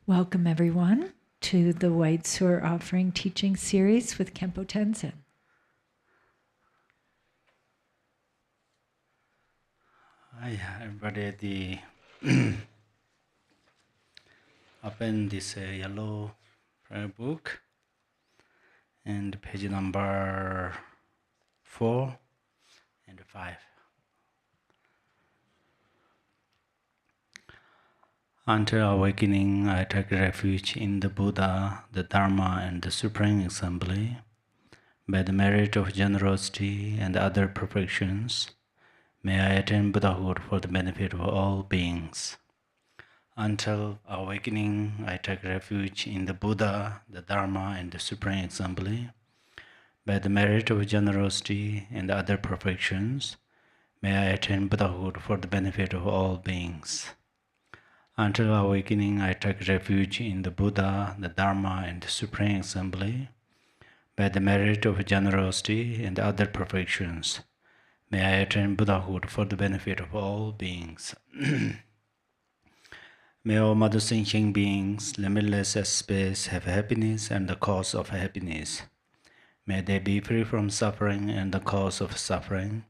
Welcome, everyone, to the White Sur Offering teaching series with Khenpo Tenzin. Hi, everybody. Open this yellow prayer book and page number 4 and 5. Until awakening, I take refuge in the Buddha, the Dharma, and the Supreme Assembly. By the merit of generosity and other perfections, may I attain Buddhahood for the benefit of all beings. Until awakening, I take refuge in the Buddha, the Dharma, and the Supreme Assembly. By the merit of generosity and other perfections, may I attain Buddhahood for the benefit of all beings. Until awakening, I take refuge in the Buddha, the Dharma, and the Supreme Assembly. By the merit of generosity and other perfections, may I attain Buddhahood for the benefit of all beings. May all mother sentient beings, limitless as space, have happiness and the cause of happiness. May they be free from suffering and the cause of suffering.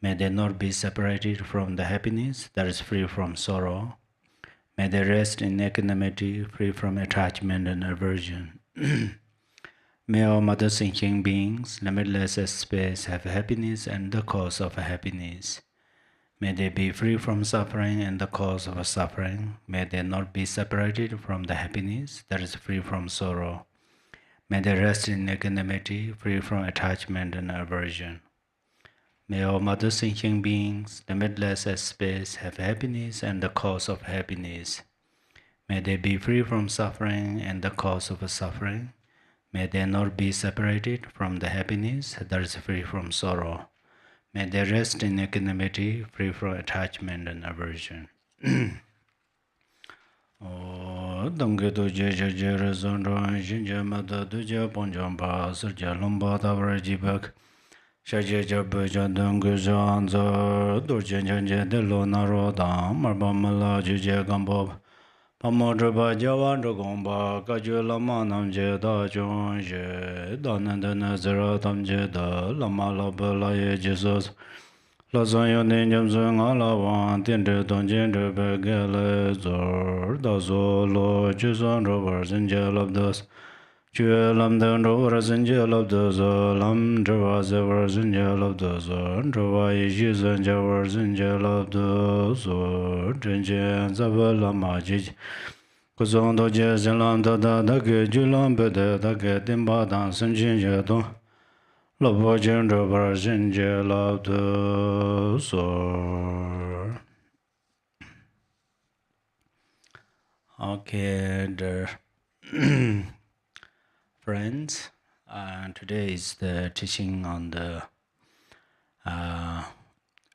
May they not be separated from the happiness that is free from sorrow. May they rest in equanimity, free from attachment and aversion. May all mother sentient beings, limitless as space, have happiness and the cause of happiness. May they be free from suffering and the cause of suffering. May they not be separated from the happiness that is free from sorrow. May they rest in equanimity, free from attachment and aversion. May all mother sentient beings, limitless as space, have happiness and the cause of happiness. May they be free from suffering and the cause of suffering. May they not be separated from the happiness that is free from sorrow. May they rest in equanimity, free from attachment and aversion. Dhamge doje je rezon ron shinje mada doje ponjom pa surja lomba tabar jibak shaje jab jadung jan za dorje janje de lo naro da marba mala juje gambo pamo drba jawan drgomba kajwe lama namje da jon je dananda nazara tamje da lama labala ye jesus La zon ne nyam zon ala wan tin de don jin de be gele zor da zo lo ju zon ro war zin je lab dos ju lam den ro war zin je lab do zo lam dro wa ze war zin je lab do zo dro wa yi ji zin je war zin je lab do zo jin je za ba la ma ji ku zon do je zin lam da da da ge ju lam be de da ge din ba dan sin jin je do Love gender version love the soul. Okay, dear friends, today is the teaching on the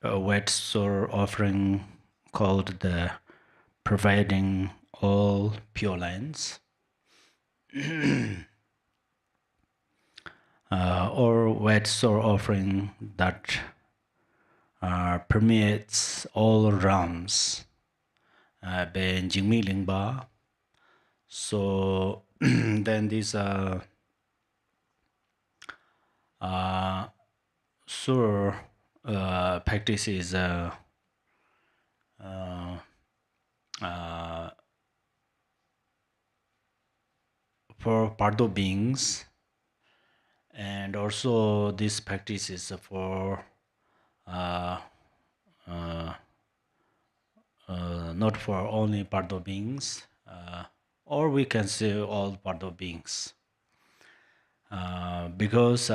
White Sur Offering called the Providing All Pure Lands. Or White Sur Offering that permeates all realms by Jigme Lingpa. So then this Sur practice is for Pardo beings, and also this practice is for not for only Pardo beings, or we can say all Pardo beings, because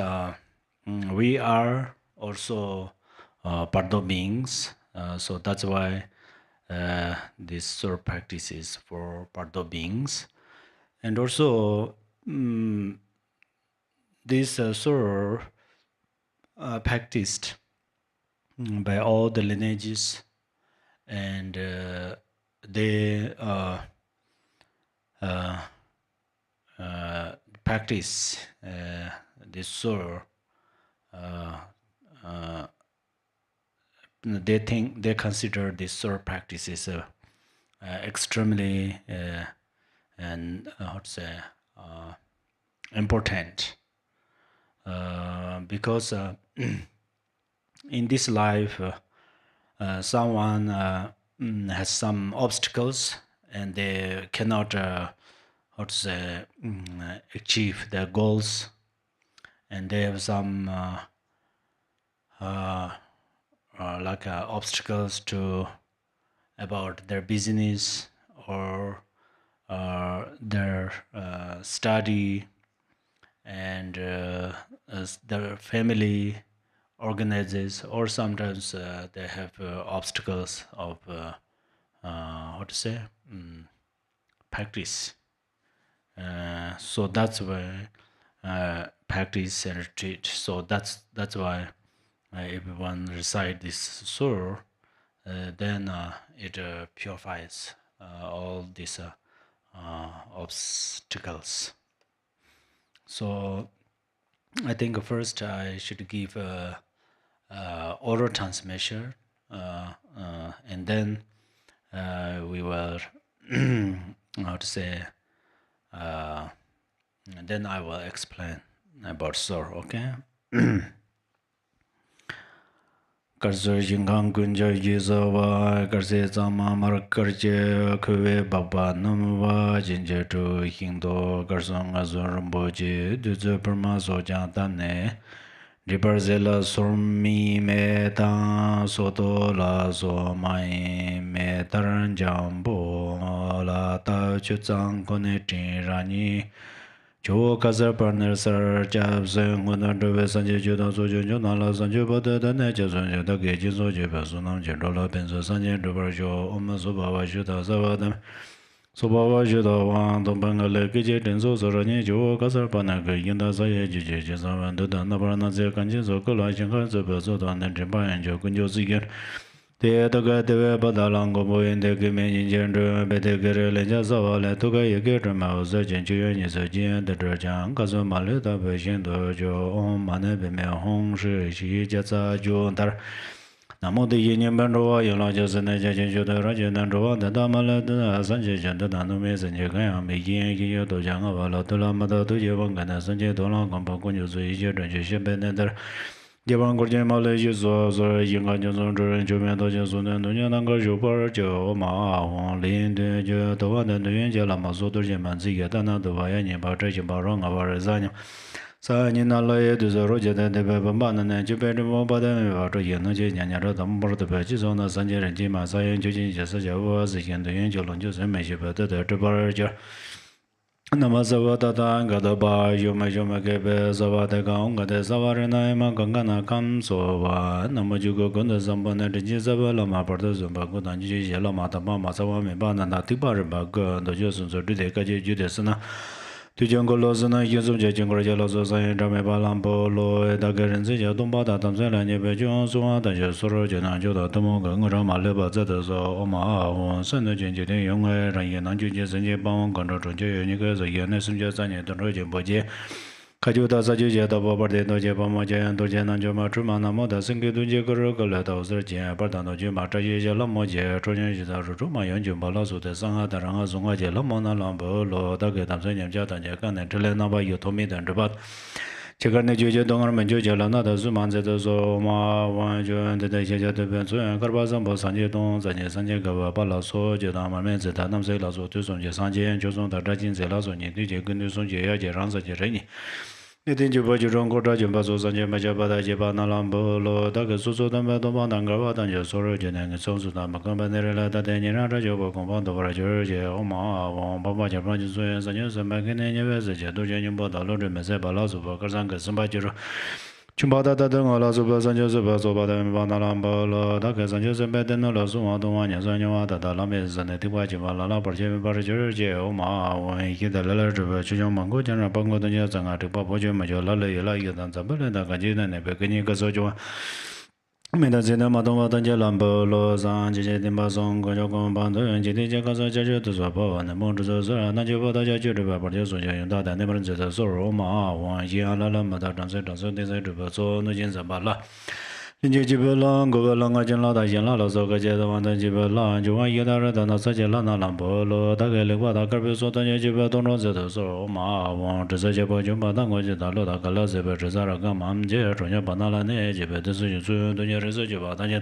we are also Pardo beings, so that's why this sort of practice is for Pardo beings. And also this sort of practiced by all the lineages, and they practice this sort. They consider this sort of practice is extremely and how to say important because in this life someone has some obstacles and they cannot how to say achieve their goals, and they have some like obstacles to about their business or their study, and as their family organizes, or sometimes they have obstacles of how to say practice. So that's why practice and retreat. So that's why everyone recite this sur, then it purifies all these obstacles. So I think first I should give oral transmission, and then we will how to say and then I will explain about sur. Okay. Karzo jingang kunja yizawa karze zama mar karje kuwe baba namwa jinje tu hingdo karzo ngazor mboje duzo perma so jantane Ribarzela sormi me ta soto la so mai me taran jambo la ta chutsang kone tin rani Jo kazar partner sar jab sen ngona dobe sanje juda so jo na la sanje bada da ne ja son ja da ge ji so je ba so nam je ro la ben so sanje do bar jo om so ba wa ju da sa ba da so ba wa ju da wa dong bang le ge je den so so ra ni jo kazar partner ge yin da sa ye ji je je sa ban da na ba na ze kan ji so ko la jing ka zo ba so da ne zhen ba yan jo kun jo zi ge Te toga tewe badalango boyen de kime nyinjen de bete kere lenja sawa le toga yeke trama uza jen chuyo nye se jen de drajang kaso ma le ta pe shen do jo om mane pe me hong shi shi jia tsa jo tar Namo de yin yin ban rowa yin la jia se ne jia jen jo de ra jen dan rowa de da ma le de na san jie jen de dan nu me sen jie kan yang me yin yin yo do jang a ba la to la ma da to je wang kan na san jie do la gong pa kun jo su yi jie zhen jie xie pe ne der Devan Gorjan Male Yuzo, Yinga Johnson, Juman Dojan, and Nanga Jupar, Joe, Ma, Lin, Jo, the one and the Angela Masoto Jamanzi, Dana, the Vayani, Patricia Barong, our Rezania. Sanina Lay to the Roger, the Baban, and Japan, Mobada, Yanaji, Yanara, the more the patches on the Sanjay and Jima, Sayan, Jujin, Jasaja was, and the angel on Joseph Measure, the Barger. Namazawa tata gadaba yoma yoma kebe zawa de gaung gade zaware na ema gangana kam sowa namajugo gonda zambana rinji zaba lama parda zumba godan ji je lama tama masawa me ba na tikpa ba go do jo sun so de ka je ju de sana tu jong lo sana yuzum je jong je lo so sa yin da me ba lam bo lo da ga ren zi ja dong ba da tam se la ne be jo so wa da je so ro je na jo da tomo ga ngo ra ma le ba za de so o ma wo san de jin je de yong ai ran ye nan ju je sen je ba wang gan ro zhong je ye ni ge ze ye ne sun je san ye dong ro je bo je ka ju da sa ju je da bo ba de do je ba ma je yan do je nan jo ma chu ma na mo da sen ge du je ge ro ge le da so je ba da no je ma zha ye je la mo je zhuo yan ji da ru zhu ma yan ju ba la su de sang ha da rang ha zong ha je la mo na la bo lo da ge dam sen nyam jia dan je gan ne zhe le na ba yu to mi dan zhe ba Chekarne juje dongar menjo jala na da su manze da so ma wan jo de de je de ben so yan karba sam bo sanje dong zanje sanje ga ba ba la so je da ma men ze da nam se la so tu song je sanje jo song da da jin ze la so ni de je gen de song je ya je rang sa je re ni ne den je ba ju rong ko da je ba so sanje ma ja ba da je ba na lam bo lo da ge so so da ba do ba dang ga ba dan je so ro je ne ge so su da ma kan ba ne re la da de ni ra da jo bo kong ba do ba je je o ma wa ba ba ja ba ju so yan sanje sa ma ge ne ne be ze je do je ni bo da lo de me se ba la so ba ka sang ge sam ba ju ro Chumbada da deng ala su ba san ju su ba so ba da ba na lam ba lo da ge san ju se be de no la su wa dong wa nya san ju wa da da la me san ne ti wa ji ba la la ba je ba je je o ma wa yi da la la zhe ba chu jong mang go jan ra bang go de ya zang a de ba bo je ma jo la le ye la ye dan za ba le da ga ji ne be ge ni ge so ju没得钱的嘛，东方等级蓝波罗上，姐姐丁巴松，国家公办的人，今天讲说解决都说不完的，梦之做事，那就把大家觉得吧，把这说就用大的，那帮人在这说嘛，往一下来了嘛，他张嘴张嘴的在这边做，那现在罢了。Tinje jibe lang go lang ga jen la da jen la la so ga je da wan da jibe lang ju wan ye da ra da na sa je la na la bo lo da ge le wa da ka be so da je jibe dong ro ze de so ma wang zhe ze je bo ju ma da go je da lo da ga la ze be zhe za ra ga ma m je zhong ye ba na la ne je be de su ju su de je re se je ba da je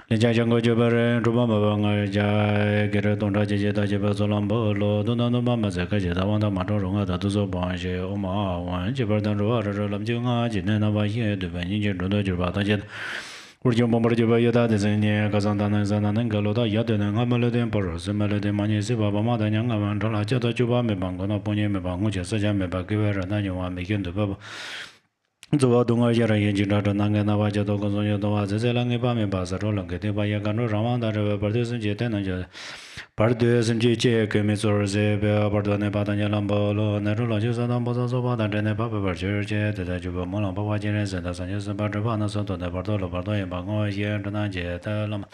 le jia jiang go je be re zhu ba ma ba nga jia ge re dong zha je je da je be zo lang bo lo do na no ma ma ze ga je da wang da ma zhong rong a da du zo ba je o ma wang je be dan ro a zhe lam ji nga ji ne na ba ye de ben yin je zhong de je ba da je urjung bombar jiba yada de zenye kazan da nan zan nan galo da yade nan ngama le den por se mele de manye se ba ma da nyang ngama ran ja da juba me bang na ponye me bang je sa ja me ba ge ra na nyo wa me gen de ba zo wa dong ya ra yin jin da na nga na wa ja do go zo ya do wa ze ze la nge ba me ba sa ro lang ge de ba ya ga no ra wa da re ba de sen je de na ja par de sen je che ke me zo ze be ba de ne ba da nya lam ba lo na ro la je sa da ba zo ba da ne ba ba je je de da juba mo lang ba wa je ne se da san je se ba de ba na so do de ba do lo ba do ye ba ngo ye de na je da lam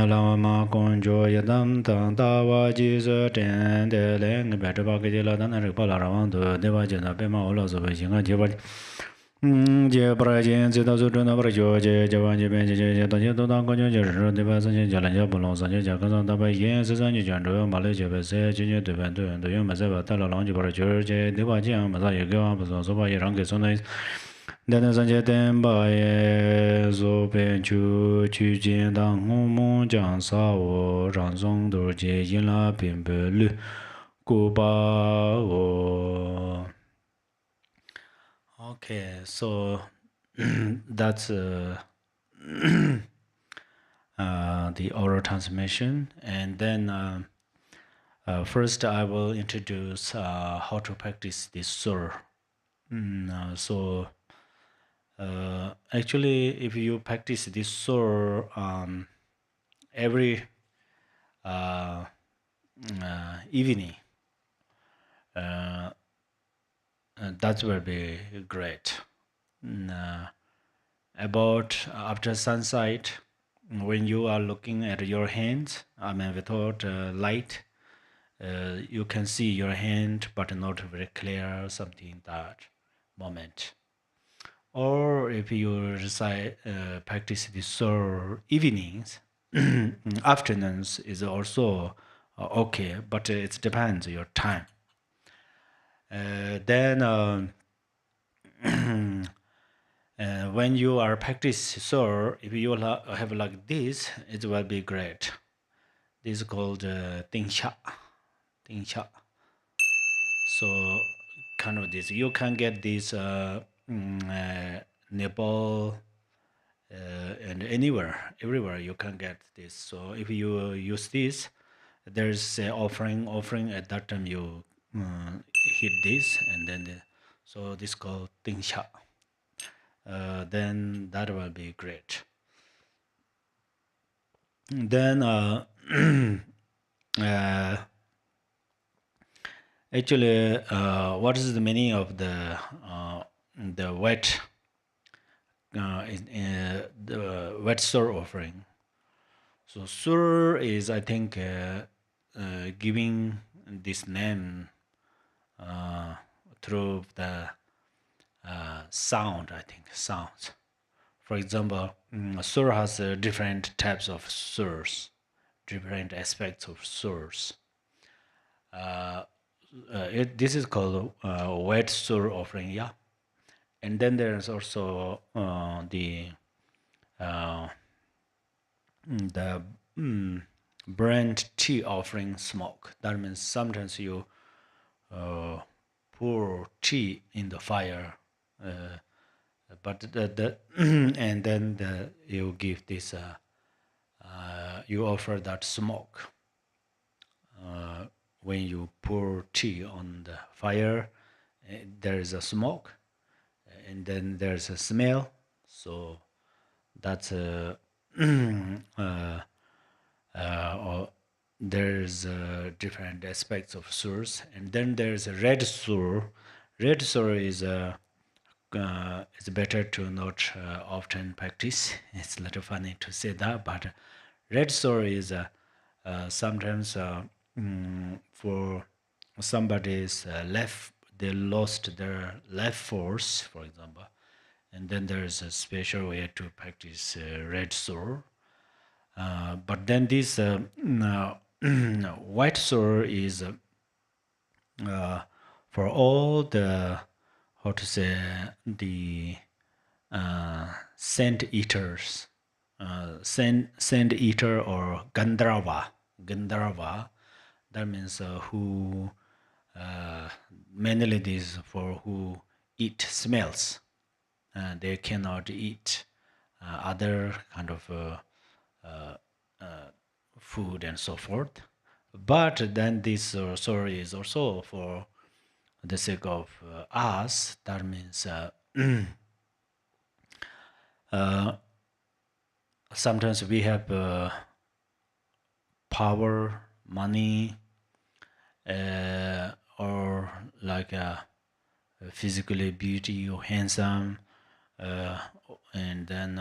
Lama Conjo Yadam Tang Tawa Jesus Ten De Leng Better Baggy Ladan and Ripola around the Devajana Pema Ola of Jinga Jebad Jebrajan Zeta Zudun of George Javan Japan Don Conjo Devasan Jalanja Bolon Sanja Jakan Daba Yen Sazan Jandro Malaysia Bese Junior Devento and the Yamazava Tala Lounge for George Devajan Mazaya Gam Soba Yarangas then Sanje Temba Zo Ben Chu Chu Jin Dang Hong Mong Jiang Sa Wo Rang Song Do Jie Yin La Pin Pe Lu Gu Ba Wo. Okay, so that's the oral transmission, and then first I will introduce how to practice this sur. So actually, if you practice this sur every evening, that will be great. About after sunset, when you are looking at your hands, I mean without light, you can see your hand, but not very clear. Something that moment. Or if you recite, practice this sur evenings, afternoons is also okay, but it depends your time. Then when you are practice sur, if you have like this, it will be great. This is called Dingxia. Dingxia. So kind of this, you can get this Nepal and everywhere you can get this. So if you use this, there's an offering at that time you hit this, and then so this called Dingxia. Then that will be great. Then actually, what is the meaning of the wet the White Sur Offering? So sur is, I think, giving this name through the sound. I think sounds. For example, sur has different types of surs, different aspects of surs. This is called White Sur Offering, yeah. And then there's also the brand tea offering smoke. That means sometimes you pour tea in the fire, but and then you give this you offer that smoke when you pour tea on the fire. There is a smoke, and then there's a smell. So that's there's different aspects of surs, and then there's a red sur. Red sur is it's better to not often practice. It's a little funny to say that, but red sur is sometimes for somebody's left, they lost their life force, for example. and then there's a special way to practice red sur. But then this white sur is for all the, how to say, the scent eaters, scent eater or Gandharva. That means who mainly this for who eat smells. They cannot eat other kind of food and so forth. But then this story is also for the sake of us. That means sometimes we have power, money, or like physically beauty or handsome, and then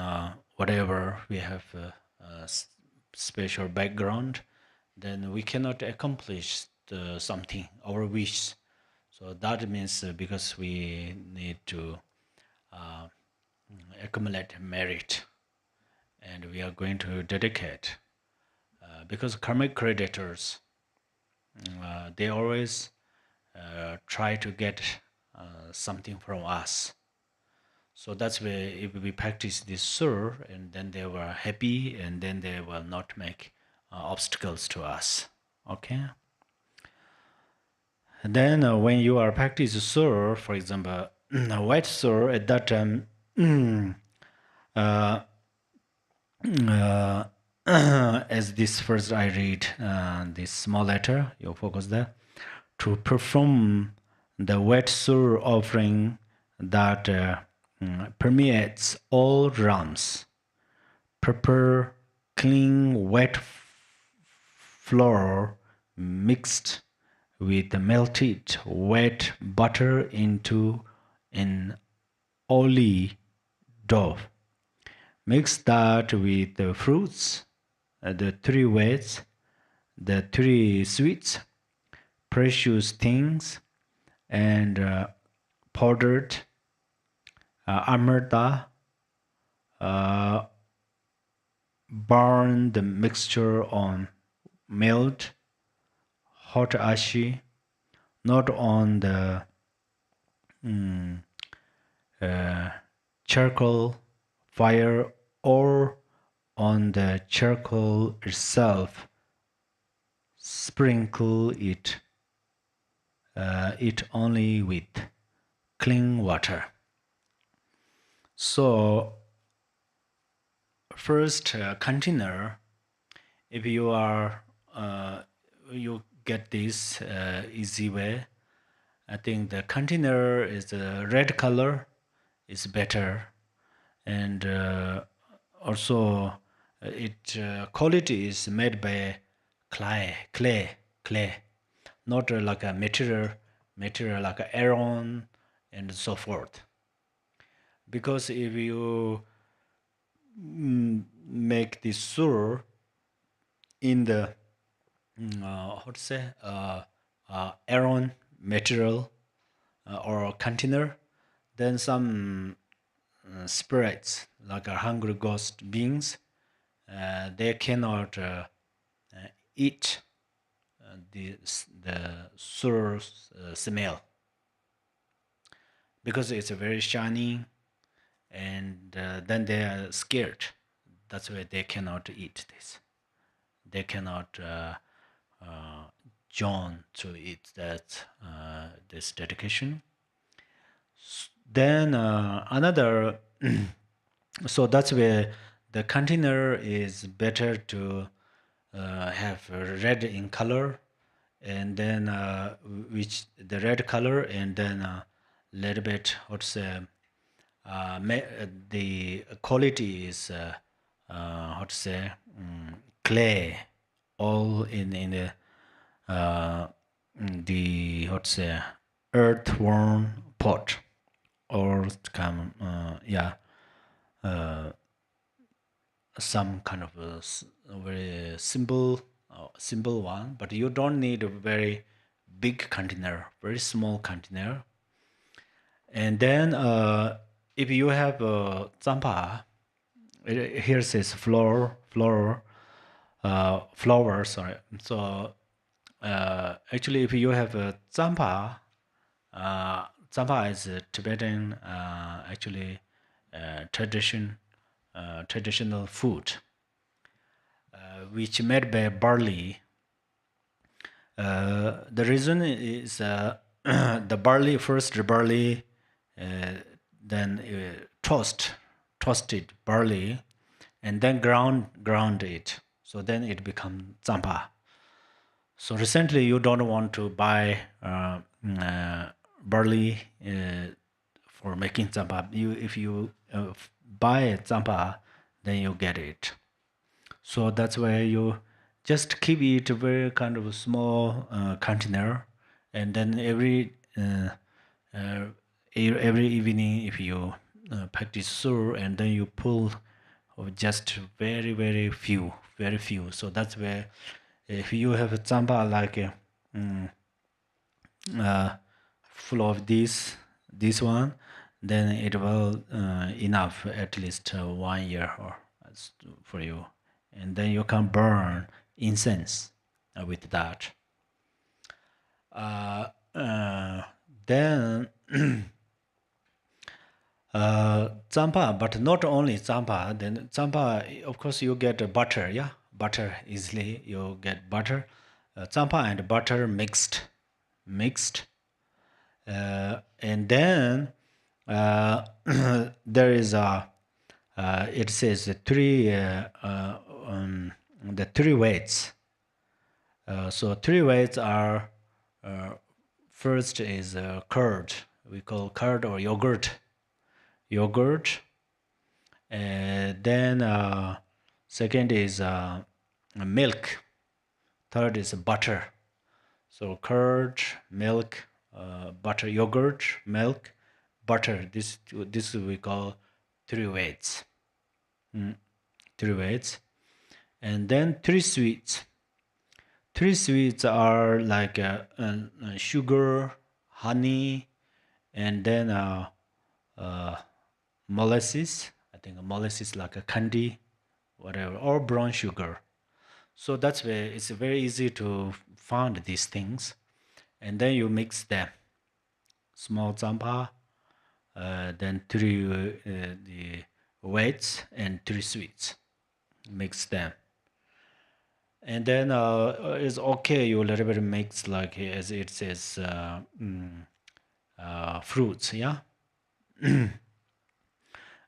whatever we have special background, then we cannot accomplish something, our wish. So that means because we need to accumulate merit, and we are going to dedicate because karmic creditors, they always try to get something from us. So that's where if we practice this sur, and then they were happy, and then they will not make obstacles to us. Okay. And then when you are practice sur, for example, white sur at that time, as this first I read this small letter, you focus there, to perform the White Sur offering that permeates all realms. Proper, clean, wet flour mixed with melted wet butter into an oily dough. Mix that with the fruits, the three weights, the three sweets, precious things, and powdered amarta. Burn the mixture on mild hot ashi, not on the charcoal fire or on the charcoal itself. Sprinkle it only with clean water. So first container, if you are you get this easy way, I think the container is the red color is better, and also it quality is made by clay, not like a material like a iron and so forth. Because if you make this sur in the how to say iron material or container, then some spirits like a hungry ghost beings, they cannot eat the sur smell because it's very shiny, and then they are scared. That's why they cannot eat this. They cannot join to eat that this dedication. Then another, so that's where the container is better to have red in color, and then which the red color, and then a little bit, how to say, the quality is how to say clay, all in the how to say earthworm pot, or come some kind of a very simple one, but you don't need a very big container, very small container. And then if you have zampa, here says flower. Sorry. So actually, if you have a zampa, zampa is a Tibetan actually traditional food, which made by barley. The reason is the barley first, the barley, then toasted barley, and then ground it. So then it becomes zampa. So recently, you don't want to buy barley for making zampa. If you buy zampa, then you get it. So that's why you just keep it a very kind of a small container, and then every evening, if you practice sur, and then you pull just very few. So that's where if you have a zamba like full of this one, then it will enough at least 1 year or for you, and then you can burn incense with that. Then zampa, but not only zampa. Then zampa, of course, you get butter. Yeah, butter easily. You get butter, zampa and butter mixed, and then there is a. It says the three weights. So three weights are first is curd. We call curd or yogurt. Then second is milk. Third is butter. So curd, milk, butter, yogurt, milk, butter. This we call three weights. Three weights, and then three sweets. Three sweets are like sugar, honey, and then molasses. I think molasses like a candy, whatever, or brown sugar. So that's where it's very easy to find these things, and then you mix them. Small zampa, then three the weights and three sweets. Mix them, and then it's okay. You a little bit mix like as it says fruits. Yeah.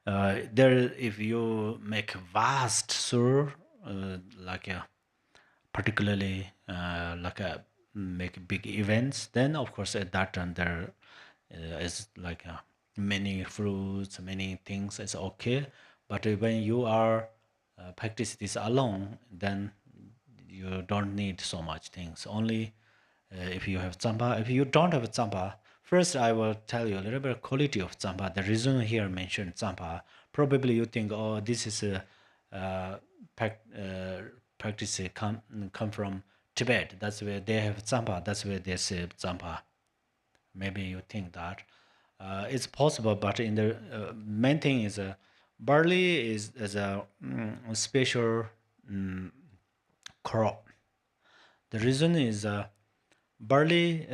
There, if you make vast sur, like a particularly like a make big events, then of course at that time there is like many fruits, many things. It's okay, but when you are practice this alone, then you don't need so much things. Only if you have tsamba. If you don't have tsamba, first I will tell you a little bit of quality of tsamba. The reason here mentioned tsamba, probably you think, oh, this is a practice come from Tibet. That's where they have tsamba. That's where they say tsamba. Maybe you think that it's possible, but in the main thing is barley is a special crop. The reason is barley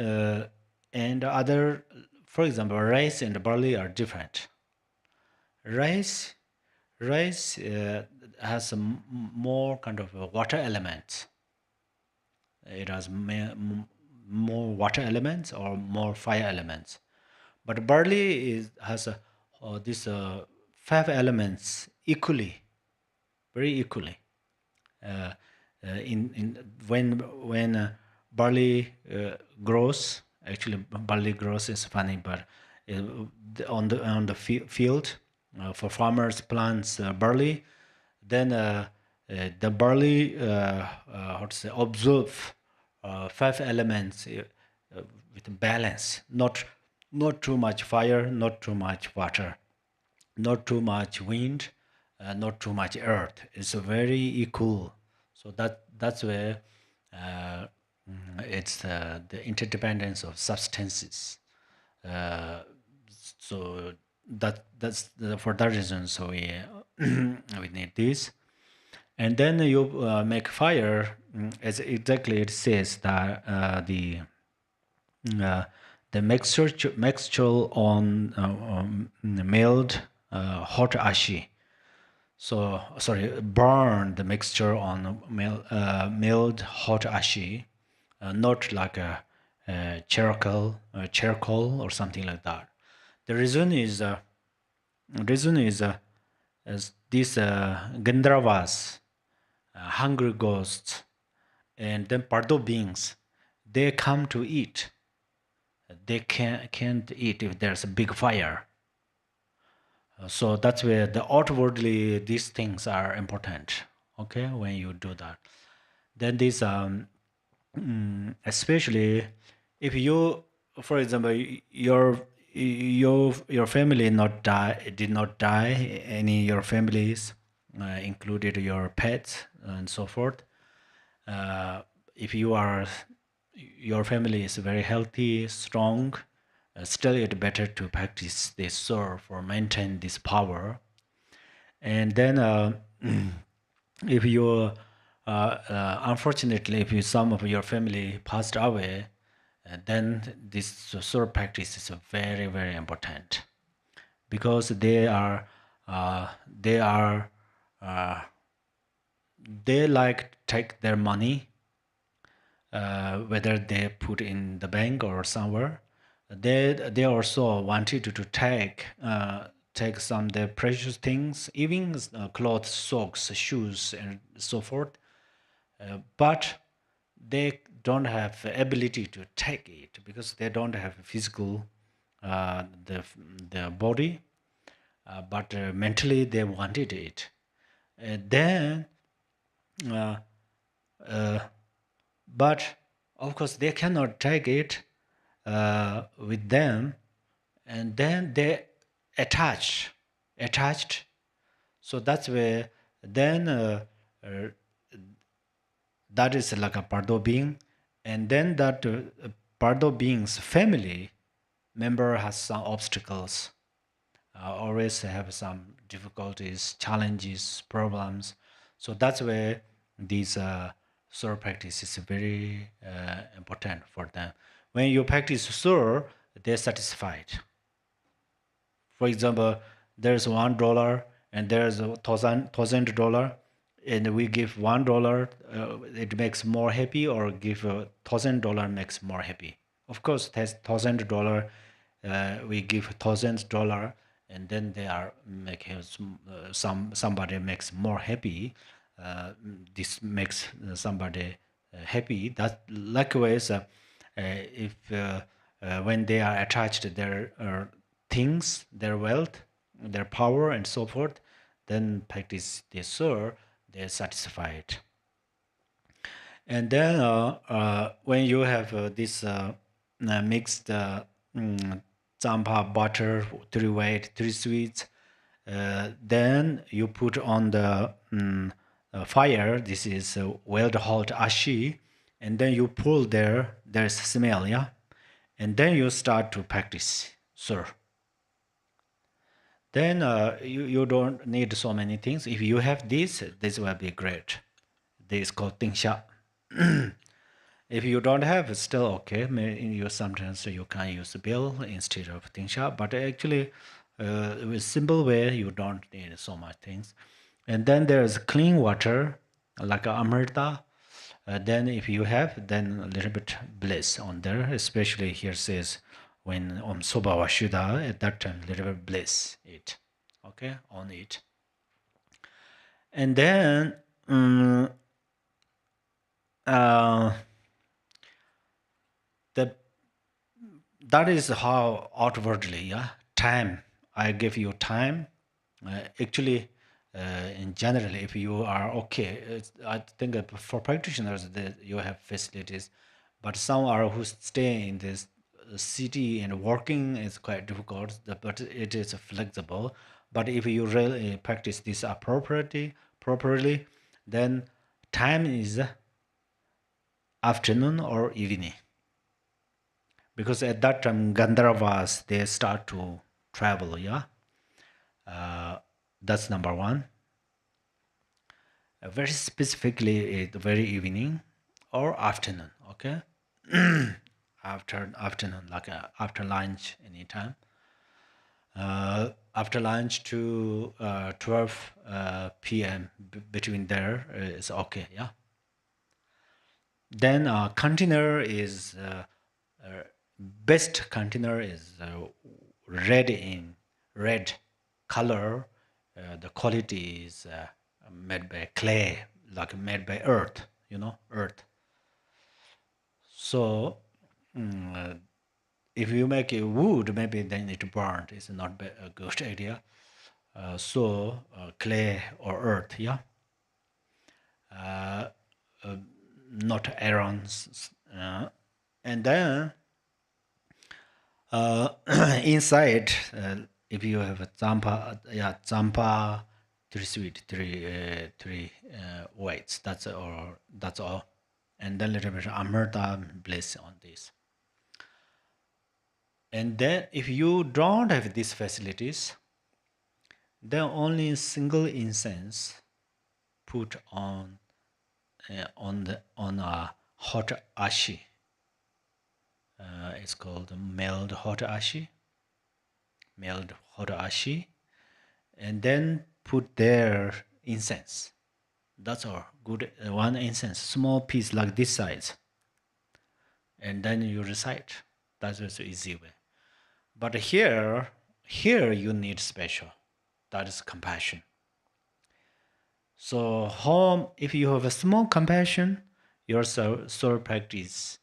and other, for example, rice and barley are different. Rice has more kind of water elements. It has more water elements or more fire elements. But barley has these 5 elements equally, very equally. In when barley grows, actually barley grows is funny, but on the field for farmers plants barley, then the barley how to say observe 5 elements with balance, not too much fire, not too much water, not too much wind, not too much earth. It's a very equal. So that's where it's the interdependence of substances. Uh, so for that reason. So we we need this, and then you make fire, as exactly it says that uh, the mixture on milled hot ashi. So sorry, burn the mixture on milled hot ashi, not like a charcoal or something like that. The reason is these Gandharvas, hungry ghosts, and then Pardo beings, they come to eat. They can't eat if there's a big fire. So that's where the outwardly these things are important. Okay, when you do that, then this especially if you, for example, your family not die did not die, any your families included your pets and so forth. uh, if you are your family is very healthy, strong, still it's better to practice this soul for maintain this power. And then if you unfortunately if you, some of your family passed away, then this soul practice is very very important, because they are uh, they like take their money, whether they put in the bank or somewhere. They also wanted to take some of their precious things, even clothes, socks, shoes, and so forth. But they don't have the ability to take it because they don't have physical the body, but mentally they wanted it. Then uh, uh, but of course they cannot take it with them, and then they attached. So that's where then uh, that is like a pardo being, and then that pardo being's family member has some obstacles, always have some difficulties, challenges, problems. So that's where these sur practice is very important for them. When you practice sur, they're satisfied. For example, there's $1 and there's $1,000, and we give $1, it makes more happy, or give $1,000 makes more happy. Of course, that's $1,000. We give $1,000, and then they are making somebody makes more happy. This makes somebody happy. That likewise, if when they are attached to their things, their wealth, their power, and so forth, then practice this sur, they're satisfied. And then when you have this mixed zampa butter, 3 white, 3 sweets, then you put on the fire. This is wild hot ashi, and then you pull there. There's smell, yeah, and then you start to practice, sir. Then you don't need so many things. If you have this will be great. This is called tingsha. If you don't have, it's still okay. You sometimes you can use bill instead of tingsha, but actually, with simple way, you don't need so much things. And then there's clean water, like amrita. Then if you have, then a little bit bliss on there. Especially here says when soba washuda, at that time, little bit bliss it, okay, on it. And then uh, the that is how outwardly, yeah, time, I give you time. Actually, in general, if you are okay, I think that for practitioners that you have facilities, but some are who stay in this city and working is quite difficult, but it is flexible. But if you really practice this properly, then time is afternoon or evening, because at that time Gandharvas they start to travel, yeah, That's number one. Very specifically, the very evening or afternoon. Okay, after afternoon, like after lunch, anytime. After lunch to 12 p.m. Between there is okay. Yeah. Then container is best container is red color. The quality is made by clay, like made by earth. Earth. So if you make a wood, maybe then it burnt. It's not a good idea. So clay or earth, yeah. Uh, Not irons. And then inside, if you have a zampa, yeah, zampa, three sweet, three whites. That's all. And then little bit amrita bliss on this. And then if you don't have these facilities, then only single incense put on a hot ashi. It's called milled hot ashi. And then put their incense. That's all. Good one incense, small piece like this size. And then you recite. That's the easy way. But here you need special. That is compassion. So home, if you have a small compassion, your soul practice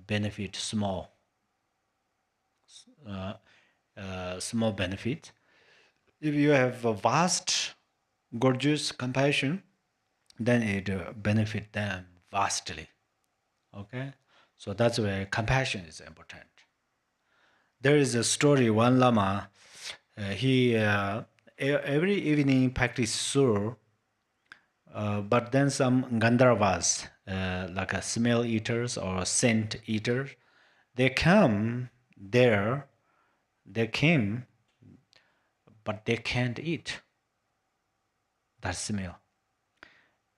benefit small. Small benefit. If you have a vast, gorgeous compassion, then it benefit them vastly. Okay, so that's where compassion is important. There is a story. One lama, he every evening practice sur, but then some Gandharvas, like a smell eaters or scent eaters, they come there. They came, but they can't eat that smell.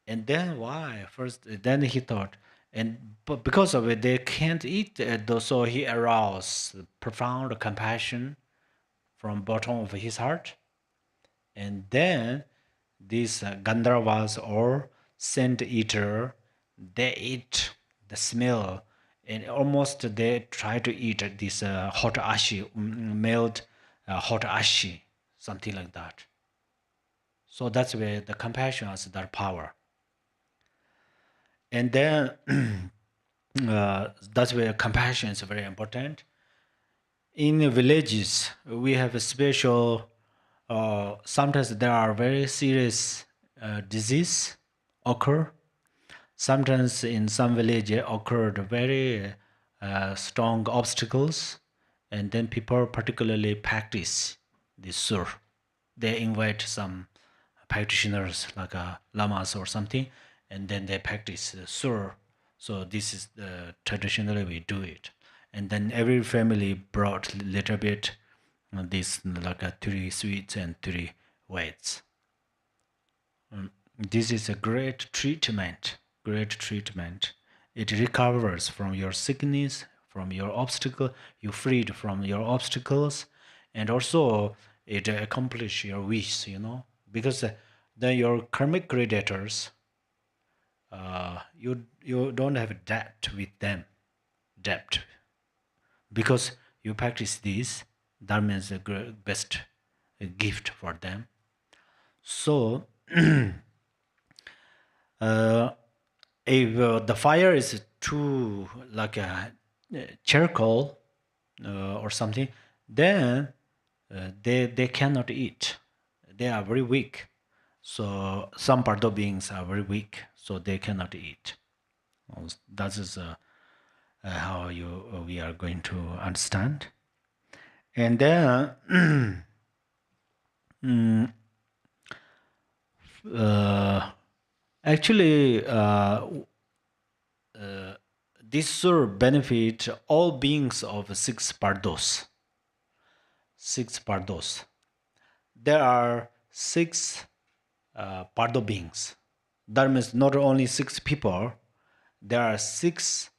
And then why? First, then he thought, and but because of it, they can't eat. So he aroused profound compassion from bottom of his heart, and then these Gandharvas or scent eater, they eat the smell, and almost they try to eat this hot ashi, melt hot ashi, something like that. So that's where the compassion has that power. And then that's where compassion is very important. In villages, we have a special. Sometimes there are very serious disease occur. Sometimes in some village occurred very strong obstacles, and then people particularly practice this sur. They invite some practitioners like lamas or something, and then they practice sur. So this is traditionally we do it, and then every family brought a little bit this like three sweets and three whites. This is a great treatment. Great treatment. It recovers from your sickness, from your obstacle. You freed from your obstacles, and also it accomplish your wish. Because then your karmic creditors, you don't have debt with them, debt, because you practice this. That means the best gift for them. So if the fire is too like a charcoal or something, then they cannot eat. They are very weak. So some pardo beings are very weak, so they cannot eat. That is how we are going to understand. And then actually, this sur benefit all beings of six pardos. Six pardos. there are 6 Pardo beings. That means not only 6 people, there are 6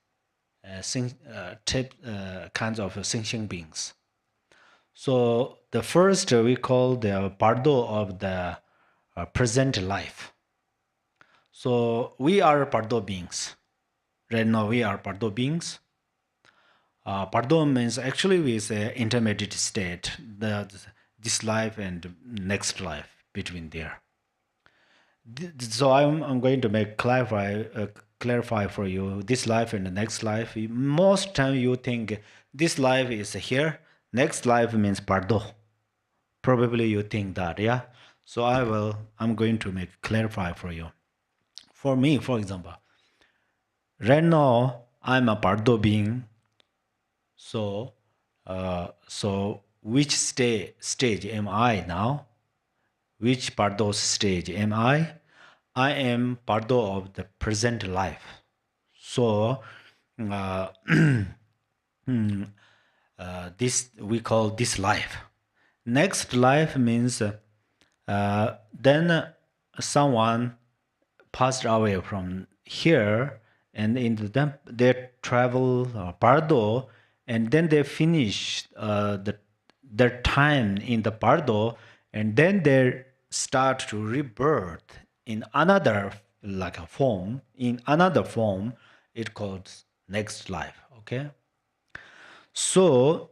kinds of sentient beings. So the first we call the Pardo of the present life. So we are Pardo beings. Right now we are Pardo beings. Pardo means actually is an intermediate state, this life and next life between there. So I'm going to make clarify for you this life and the next life. Most time you think this life is here, next life means Pardo. Probably you think that, yeah. So I'm going to make clarify for you. For me, for example, right now I'm a Pardo being. So which stage am I now? Which Pardo stage am I? I am Pardo of the present life. So uh, this we call this life. Next life means then someone passed away from here, and in them they travel Pardo, and then they finish their time in the Pardo, and then they start to rebirth in another like a form. In another form, it called next life. Okay, so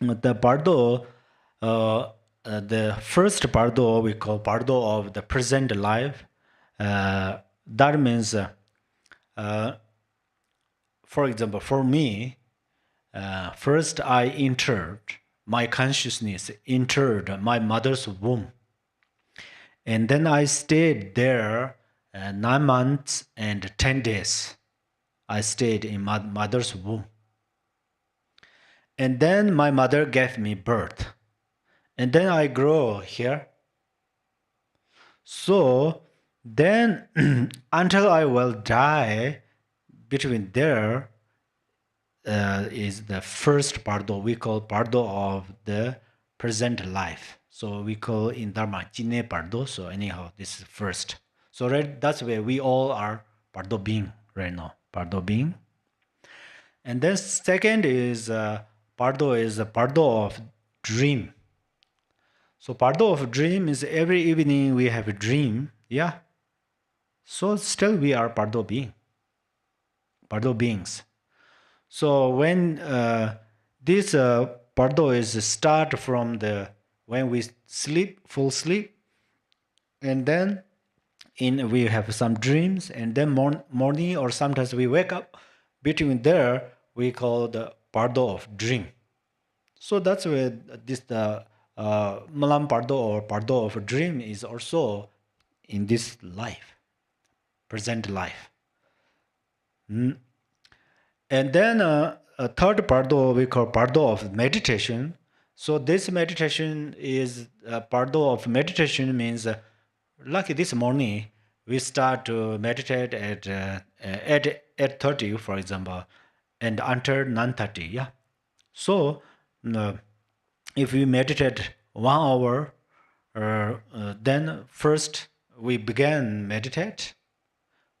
the Pardo, the first Pardo we call Pardo of the present life. That means, for example, for me, first I entered, my consciousness entered my mother's womb. And then I stayed there 9 months and 10 days. I stayed in my mother's womb. And then my mother gave me birth. And then I grow here. So then until I will die, between there is the first Pardo. We call Pardo of the present life. So we call in Dharma Jine Pardo. So anyhow, this is first. So right, that's where we all are Pardo being right now. Pardo being. And then second is Pardo is a Pardo of dream. So Pardo of dream is every evening we have a dream. Yeah. So still we are Pardo being. Pardo beings. So when this Pardo is start from the when we sleep, full sleep, and then we have some dreams, and then morning or sometimes we wake up. Between there, we call the Pardo of dream. So that's where this Malam Pardo or Pardo of dream is also in this life, present life. And then a third Pardo we call Pardo of meditation. So this meditation is Pardo of meditation means like this morning we start to meditate at 8:30, for example, and until 9:30. Yeah. So if we meditate 1 hour, then first we begin meditate.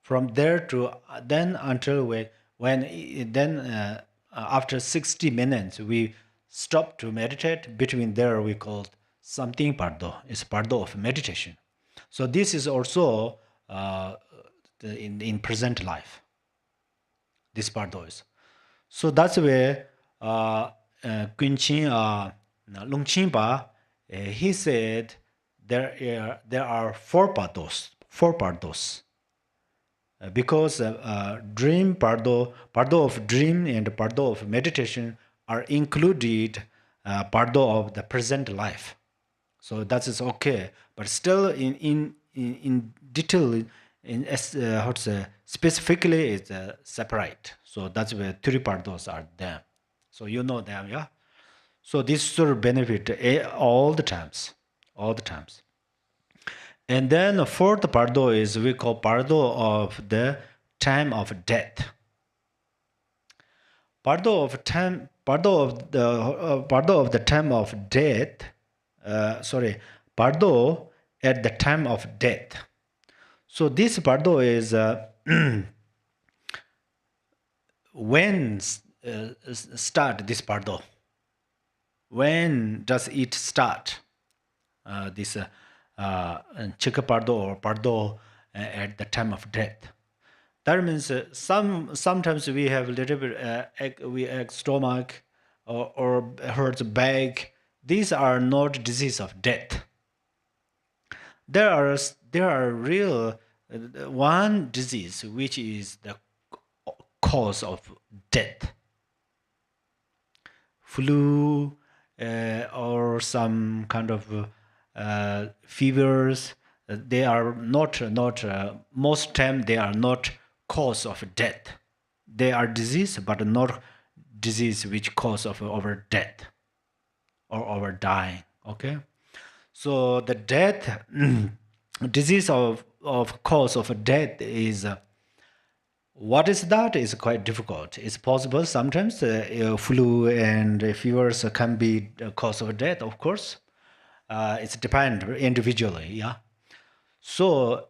From there to then until after 60 minutes we stop to meditate. Between there we call something Pardo. It's Pardo of meditation. So this is also in present life. This Pardo is. So that's where Kunqin Longqingpa he said there are 4 Pardos. 4 Pardos. Because dream Pardo of dream and Pardo of meditation are included Pardo of the present life. So that is okay, but still in detail, how to say, specifically it's separate. So that's where 3 Pardos are there. So you know them, yeah. So this should benefit all the times, all the times. And then the fourth Pardo is we call Pardo of the time of death. Pardo of the time of death bardo at the time of death. So this bardo is when start this bardo. When does it start? This chika pardo or pardo at the time of death. That means sometimes we have a little bit we stomach or hurts back. These are not disease of death. There are real one disease which is the cause of death. Flu or some kind of fevers. They are not most time they are not cause of death. They are disease, but not disease which cause of our death or our dying. Okay, so the death disease of cause of death is. What is that is quite difficult. It's possible sometimes flu and fevers can be the cause of death, of course. It's depend individually, yeah. So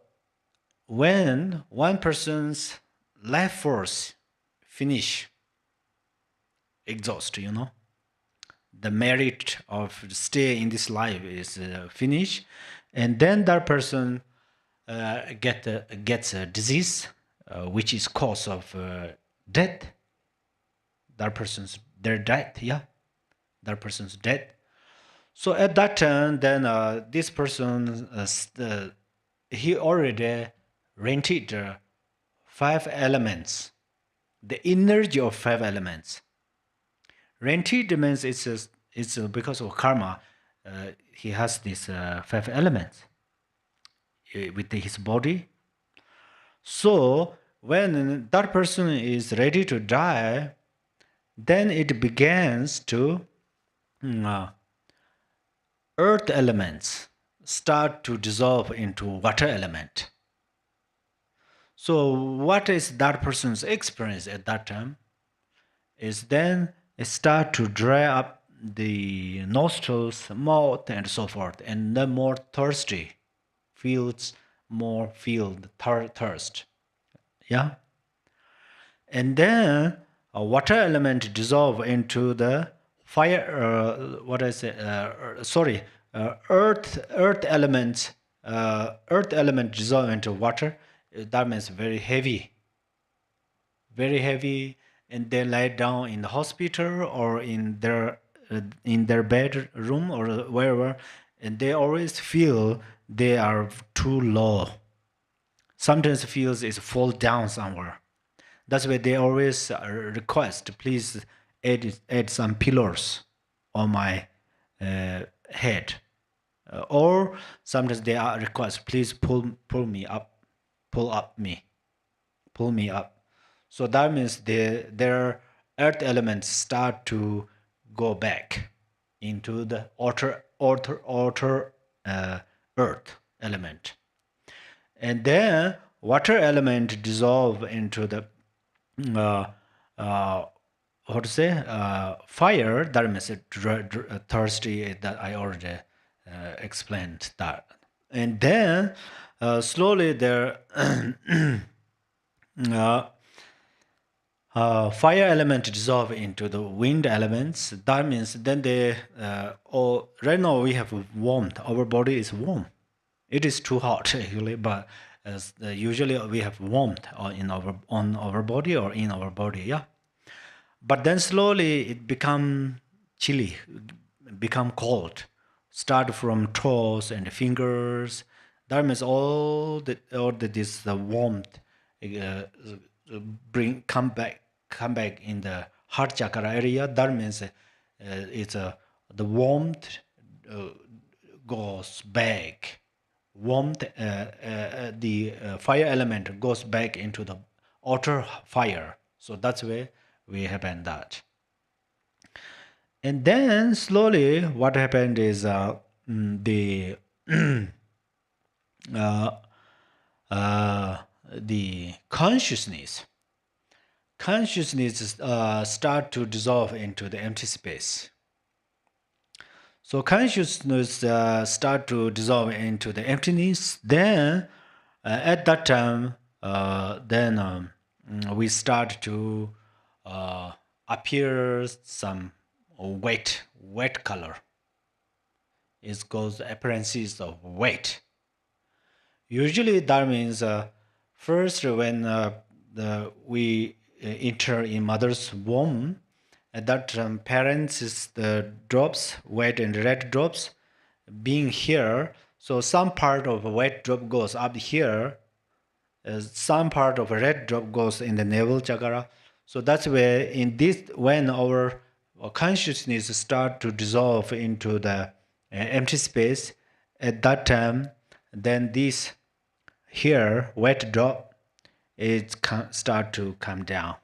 when one person's life force finish, exhaust, the merit of stay in this life is finished, and then that person gets a disease which is cause of death. That person's their death, yeah, that person's death. So at that time, then this person he already rented five elements, the energy of five elements. Rented means it's because of karma. He has these five elements with his body. So when that person is ready to die, then it begins to earth elements start to dissolve into water element. So what is that person's experience at that time is then it start to dry up the nostrils, mouth, and so forth, and then more thirsty, feels more thirst. Yeah. And then a water element dissolve into the fire. What I say? Sorry, earth element. Earth element dissolve into water. That means very heavy, and they lie down in the hospital or in their bedroom or wherever, and they always feel they are too low. Sometimes feels it's fall down somewhere. That's why they always request, please add some pillows on my head, or sometimes they are request, please pull me up, pull me up. So that means their earth elements start to go back into the outer earth element, and then water element dissolve into the uh, uh, how to say fire. That means thirsty. That I already explained that, and then slowly there uh, fire element dissolve into the wind elements. That means then they right now we have warmth. Our body is warm. It is too hot actually, but usually we have warmth on our body or in our body. Yeah, but then slowly it become chilly, become cold. Start from toes and fingers. That means all the this the warmth uh, come back in the heart chakra area. That means it's the warmth uh, goes back. Warmth, the fire element goes back into the outer fire. So that's where we happen that. And then slowly, what happened is the uh, uh, the consciousness start to dissolve into the empty space. So consciousness start to dissolve into the emptiness. Then at that time, we start to appear some wet color. It's called appearances of weight. Usually that means first when we enter in mother's womb, at that time parents is the drops, white and red drops, being here. So some part of a white drop goes up here, some part of a red drop goes in the navel chakra. So that's where in this when our consciousness start to dissolve into the empty space, at that time, then this here wet drop it start to come down.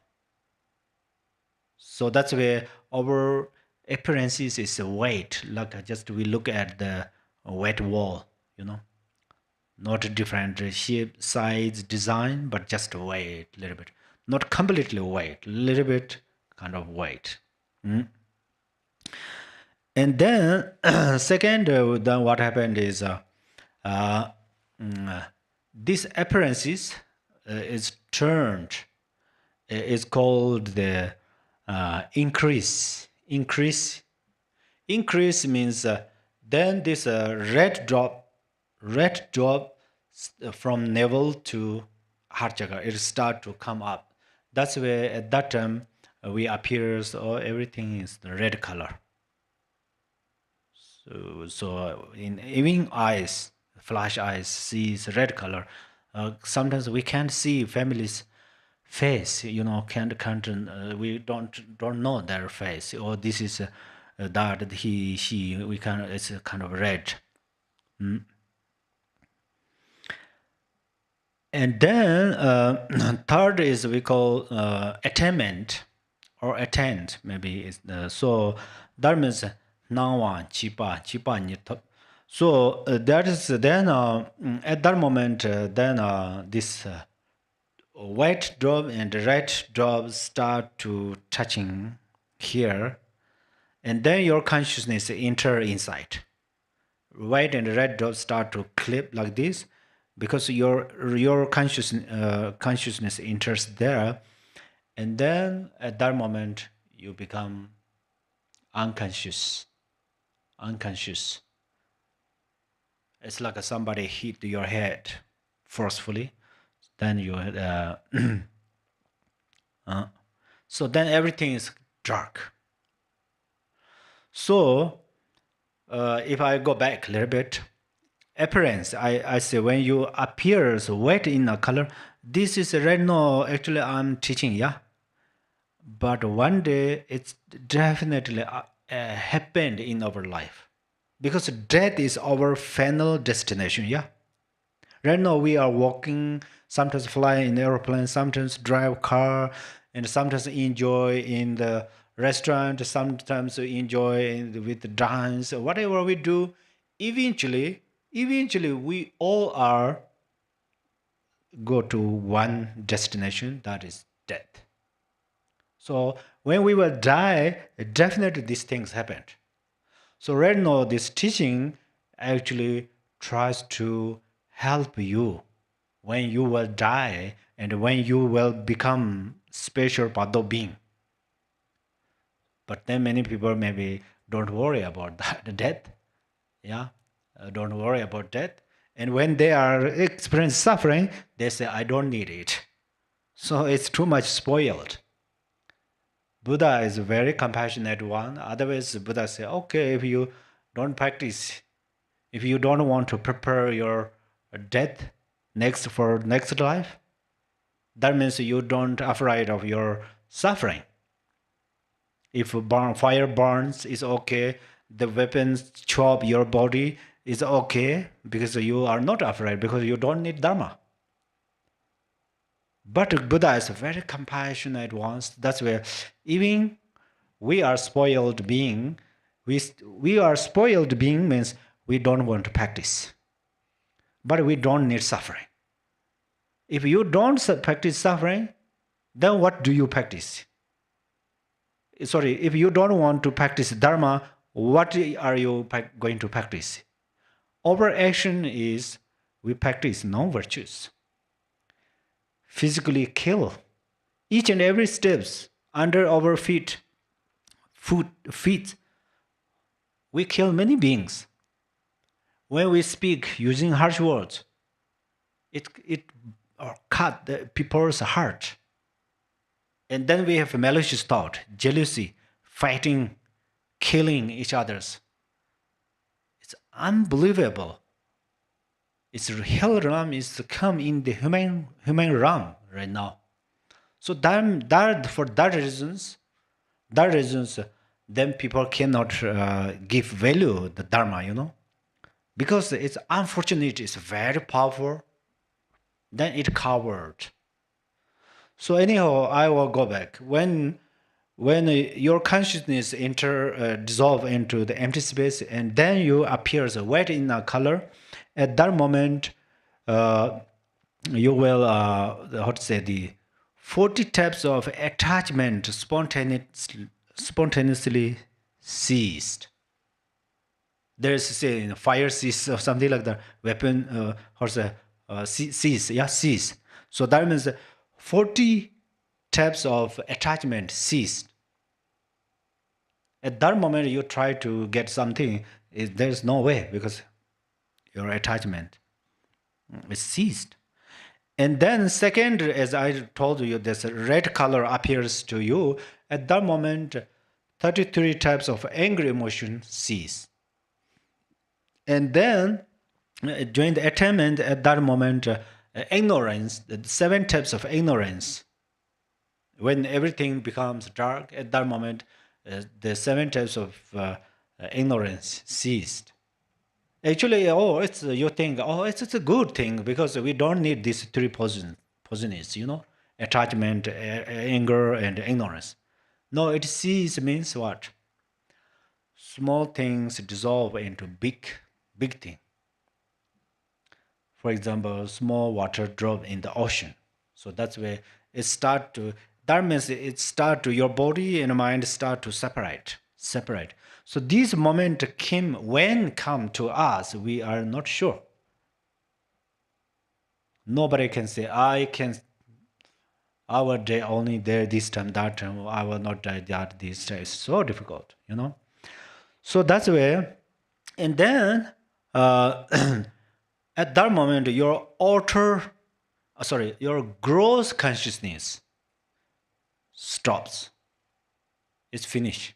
So that's where our appearances is a weight, like just we look at the wet wall, not different shape, size, design, but just weight a little bit, not completely weight, a little bit kind of weight. And then second, then what happened is uh, this appearances is turned, is called the increase. Increase means then this red drop from navel to heart chakra, it start to come up. That's where at that time we appears or everything is the red color. So in even eyes, flash eyes sees red color. Sometimes we can't see families' face. We don't know their face. Or this is that he she we can it's a kind of red. And then third is we call attainment or attend maybe is so that means nawa chipa nyit. So that is then at that moment then this white drop and red drop start to touching here, and then your consciousness enter inside. White and red dots start to clip like this because your consciousness enters there, and then at that moment you become unconscious. It's like somebody hit your head forcefully, then you so then everything is dark. So if I go back a little bit, appearance, I say when you appears wet in a color, this is red. No, actually I'm teaching, yeah. But one day it's definitely happened in our life, because death is our final destination, yeah. Right now we are walking, sometimes fly in airplane, sometimes drive car, and sometimes enjoy in the restaurant, sometimes enjoy with the dance, whatever we do. Eventually, we all are go to one destination, that is death. So when we will die, definitely these things happened. So right now, this teaching actually tries to help you when you will die and when you will become special Pado being. But then many people maybe don't worry about that, the death. Yeah, don't worry about death. And when they are experiencing suffering, they say, I don't need it. So it's too much spoiled. Buddha is a very compassionate one. Otherwise, Buddha say, okay, if you don't practice, if you don't want to prepare your death for next life, that means you don't afraid of your suffering. If fire burns, it's okay. The weapons chop your body, is okay, because you are not afraid, because you don't need dharma. But Buddha is a very compassionate one. That's where even we are spoiled being. We are spoiled being means we don't want to practice, but we don't need suffering. If you don't practice suffering, then what do you practice? Sorry, if you don't want to practice dharma, what are you going to practice? Overaction is we practice non-virtues. Physically kill each and every steps under our feet. We kill many beings. When we speak using harsh words, it cut the people's heart. And then we have malicious thought, jealousy, fighting, killing each others. It's unbelievable. It's hell realm is to come in the human realm right now. So that for that reasons, then people cannot give value the dharma, because it's unfortunate. It's very powerful. Then it covered. So anyhow, I will go back when your consciousness dissolve into the empty space, and then you appears white in a color. At that moment, you will how to say the 40 types of attachment spontaneously ceased. There's say fire cease or something like that. Weapon how to say cease, yeah, cease. So that means 40 types of attachment ceased. At that moment, you try to get something, there's no way because your attachment is ceased. And then second, as I told you, this red color appears to you. At that moment, 33 types of angry emotion cease. And then during the attainment, at that moment, ignorance, the 7 types of ignorance. When everything becomes dark, at that moment, the 7 types of ignorance ceased. Actually, it's you think, it's a good thing because we don't need these 3 positions, attachment, anger, and ignorance. No, it cease means what? Small things dissolve into big thing. For example, small water drop in the ocean. So that's where it start to. That means it start to your body and mind start to separate. So this moment come to us, we are not sure. Nobody can say I will die only there this time, that time. I will not die that this time. It's so difficult, So that's where, and then at that moment, your your gross consciousness stops. It's finished.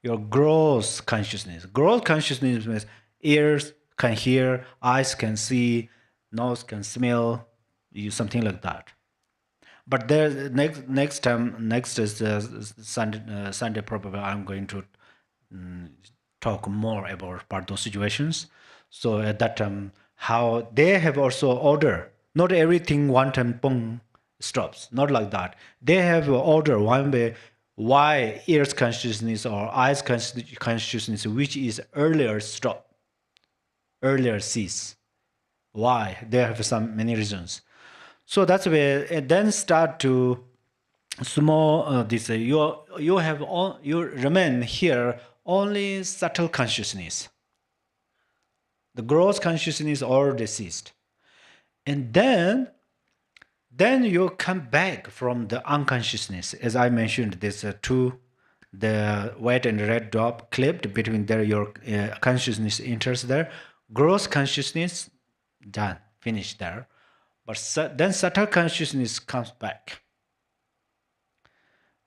Your gross consciousness. Gross consciousness means ears can hear, eyes can see, nose can smell, something like that. But there next is Sunday probably I'm going to talk more about those situations. So at that time, how they have also order. Not everything one time boom stops. Not like that. They have order one way. Why ears consciousness or eyes consciousness, which is earlier stop, earlier cease. Why? They have many reasons. So that's where it then start to small this you remain here only subtle consciousness. The gross consciousness already ceased, and then you come back from the unconsciousness. As I mentioned, there's the white and red dot clipped between there. Your consciousness enters there. Gross consciousness done, finished there. But then subtle consciousness comes back.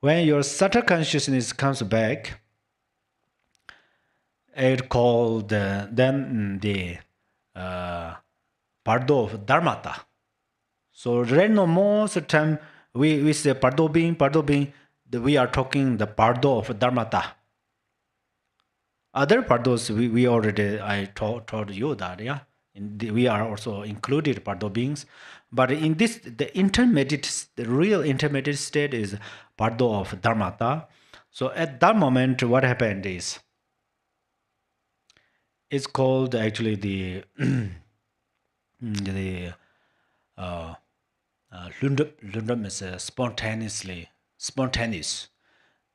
When your subtle consciousness comes back, it called then the Pardo of Dharmata. So right now most of the time we say Pardo being, we are talking the Pardo of Dharmata. Other Pardos we already I told you that, yeah. We are also included Pardo beings. But in this, the real intermediate state is Pardo of Dharmata. So at that moment, what happened is, it's called actually the Lundam is spontaneous.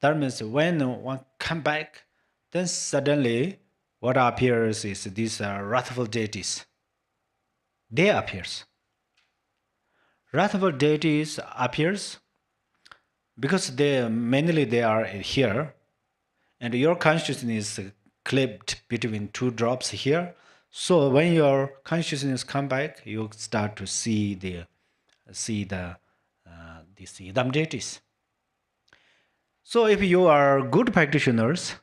That means when one come back, Then suddenly, what appears is these wrathful deities. They appears. Wrathful deities appears because they are here, and your consciousness is clipped between two drops here. So when your consciousness come back, you start to see these Yidam deities. So if you are good practitioners,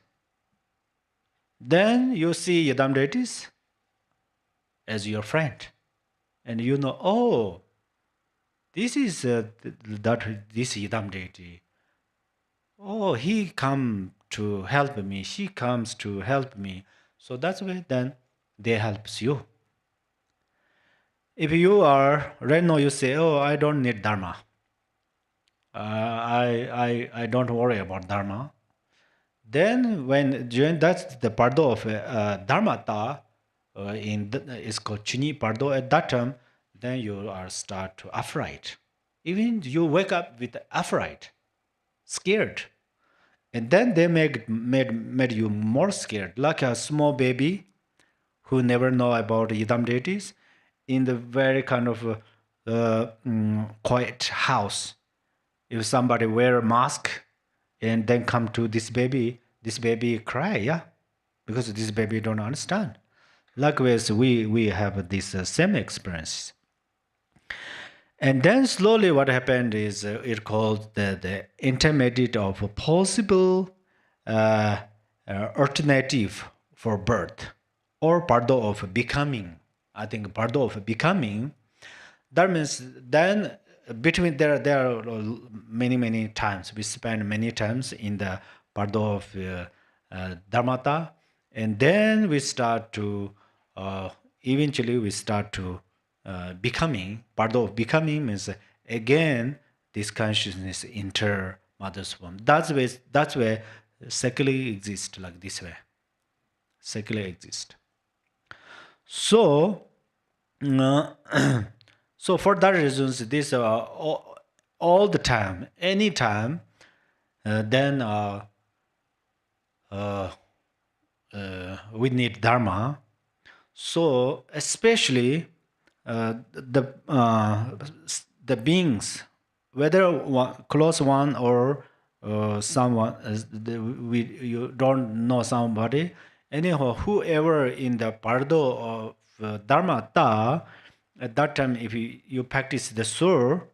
then you see Yidam deities as your friend, and you know, oh, this is this Yidam deity. Oh, he come to help me. She comes to help me. So that's why then they helps you. If you are right now, you say, "Oh, I don't need dharma. I don't worry about dharma." Then that's the pardo of dharmata is called chini pardo. At that time, then you are start to upright. Even you wake up with upright, scared. And then they made you more scared, like a small baby who never know about Yidam deities in the very kind of quiet house. If somebody wear a mask and then come to this baby cry, yeah, because this baby don't understand. Likewise, we have this same experience. And then slowly what happened is it called the intermediate of a possible alternative for birth or pardo of becoming. I think pardo of becoming. That means then between there are many times we spend many times in the pardo of dharmata, and then we start to eventually we start to becoming. Pardo of becoming means again this consciousness enter mother's womb. That's where secularly exist like this way. Secularly exist. So so for that reasons, this all the time, anytime, then we need dharma. So especially the beings, whether close one or someone, you don't know somebody. Anyhow, whoever in the pardo of dharmata, at that time, if you practice the sur,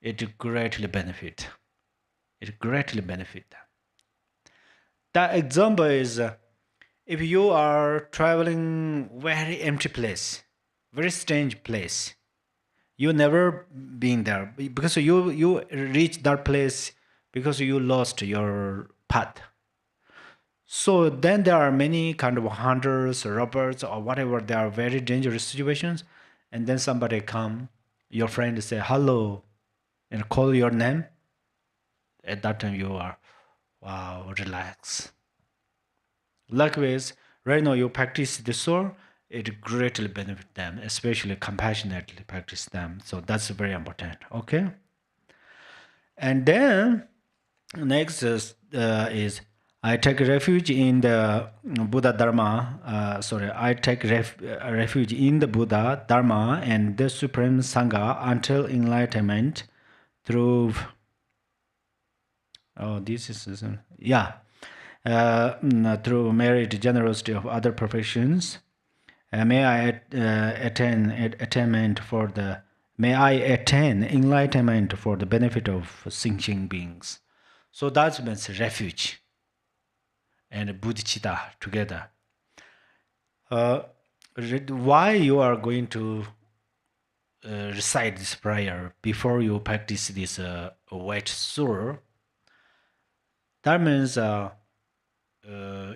it greatly benefit. It greatly benefit them. That example is if you are traveling very empty place, very strange place, you never been there because you reach that place because you lost your path. So then there are many kind of hunters, robbers, or whatever. There are very dangerous situations, and then somebody come, your friend say hello, and call your name. At that time you are, wow, relax. Likewise, right now you practice the soul, it greatly benefit them, especially compassionately practice them. So that's very important. Okay. And then next is I take refuge in the Buddha Dharma. I take refuge in the Buddha Dharma and the Supreme Sangha until enlightenment through. Oh, this is yeah. Through merit, generosity of other professions. May I attain attainment for the. May I attain enlightenment for the benefit of sentient beings. So that means refuge and bodhicitta together. Why you are going to recite this prayer before you practice this White Sur? That means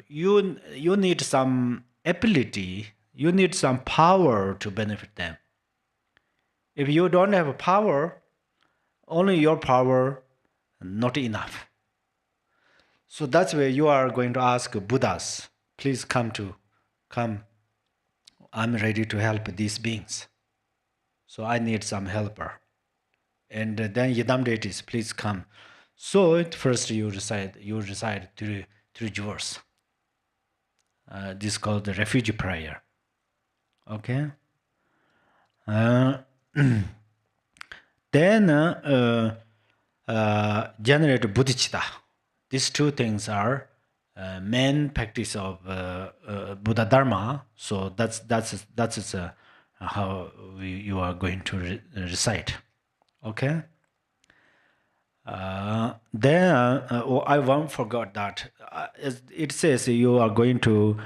you need some ability, you need some power to benefit them. If you don't have power, only your power not enough. So that's where you are going to ask Buddhas, please come. I'm ready to help these beings. So I need some helper. And then Yidam deities, please come. So at first you recite three verse. This is called the refugee prayer. Okay. Uh, then generate bodhicitta. These two things are main practice of Buddha Dharma. So that's how you are going to recite. Okay. Then I won't forgot that it says you are going to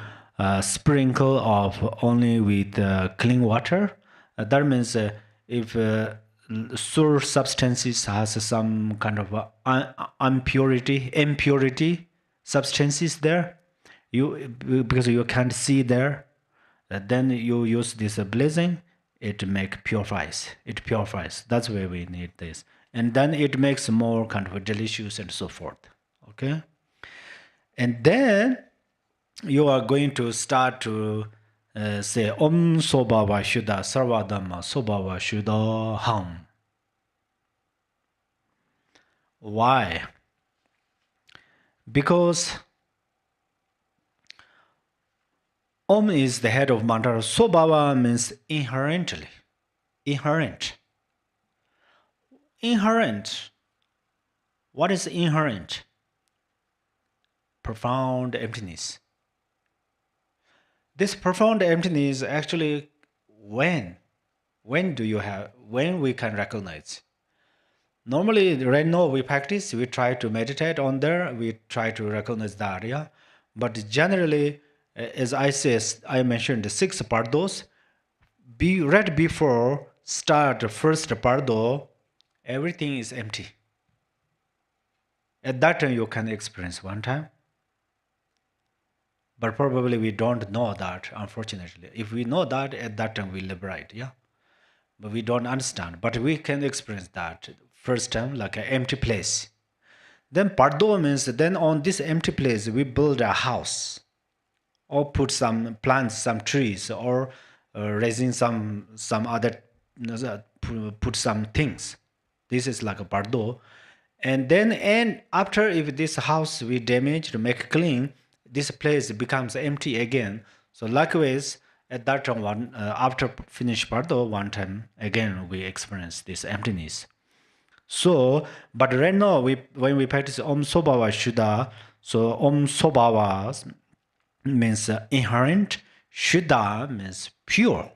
sprinkle of only with clean water. That means if sour substances has some kind of impurity substances there, because you can't see there, then you use this blazing, it purifies. That's why we need this, and then it makes more kind of delicious and so forth. Okay, and then you are going to start to say Om Sobhava Shuddha Sarvadhamma Sobhava Shuddha Ham. Why? Because Om is the head of mantra. Sobhava means inherently. Inherent. What is inherent? Profound emptiness. This profound emptiness actually when we can recognize? Normally, right now we practice, we try to meditate on there, we try to recognize the area. But generally, as I mentioned the 6 pardos, right before start the first pardo, everything is empty. At that time, you can experience one time. But probably we don't know that, unfortunately. If we know that, at that time we liberate, yeah? But we don't understand. But we can experience that first time, like an empty place. Then pardo means then on this empty place, we build a house or put some plants, some trees, or raising some other, put some things. This is like a pardo. And then after, if this house we damage to make clean, this place becomes empty again. So likewise, at that time, after finish pardo, one time again we experience this emptiness. So, but right now when we practice Om Sobhava Shuddha, so Om Sobhava means inherent, Shuddha means pure.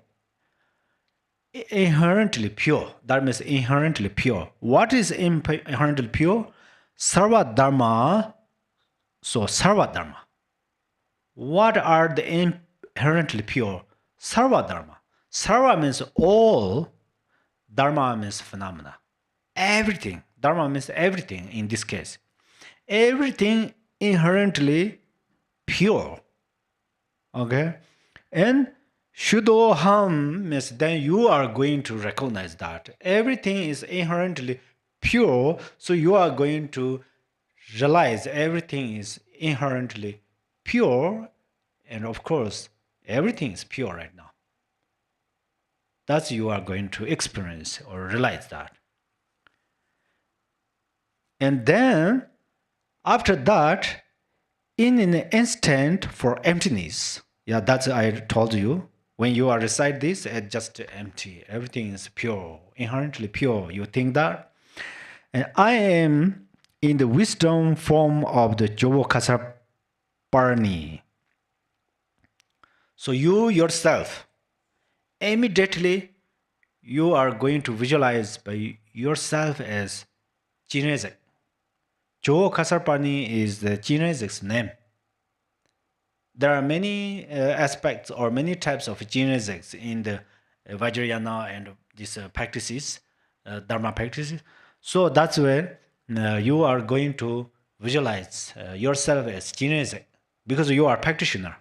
Inherently pure. That means inherently pure. What is inherently pure? Sarva Dharma. So Sarva Dharma. What are the inherently pure? Sarva Dharma. Sarva means all. Dharma means phenomena. Everything. Dharma means everything in this case. Everything inherently pure. Okay? And Shuddhoham means then you are going to recognize that everything is inherently pure, so you are going to realize everything is inherently pure, and of course, everything is pure right now. That's you are going to experience or realize that. And then, after that, in an instant for emptiness, yeah, that's I told you. When you are recite this, it's just empty. Everything is pure, inherently pure. You think that? And I am in the wisdom form of the Jovokasapani. So you yourself, immediately, you are going to visualize by yourself as Jinezek. Jovokasapani is the Jinezek's name. There are many aspects or many types of Jinezeks in the Vajrayana and these practices, Dharma practices. So that's where you are going to visualize yourself as Jinezek because you are practitioner,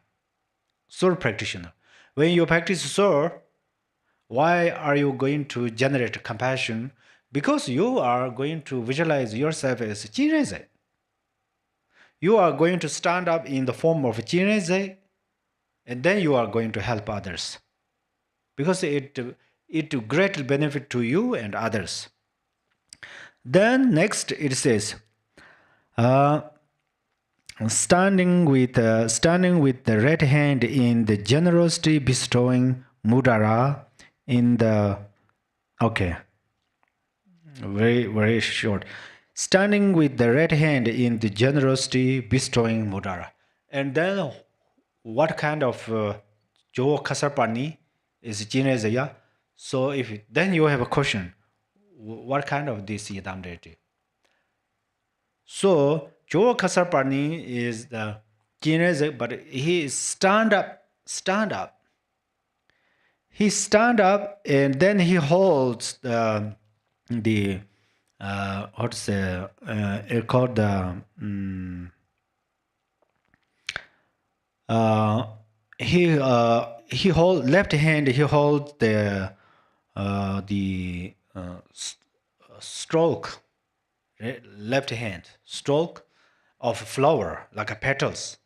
soul practitioner. When you practice soul, why are you going to generate compassion? Because you are going to visualize yourself as Jinezek. You are going to stand up in the form of Jinezek, and then you are going to help others. Because it great benefit to you and others. Then next it says, standing with the right hand in the generosity bestowing mudra in the okay, very very short. Standing with the right hand in the generosity bestowing mudra, and then what kind of Jo Kasarpani is Jinezaya? So if then you have a question, what kind of this Yidam deity? So Jo Kasarpani is the Jinezaya, but he is stand up. He stand up and then he holds the what's the it called the Uh, he hold left hand. He holds the stroke, right? Left hand stroke of flower like a petals,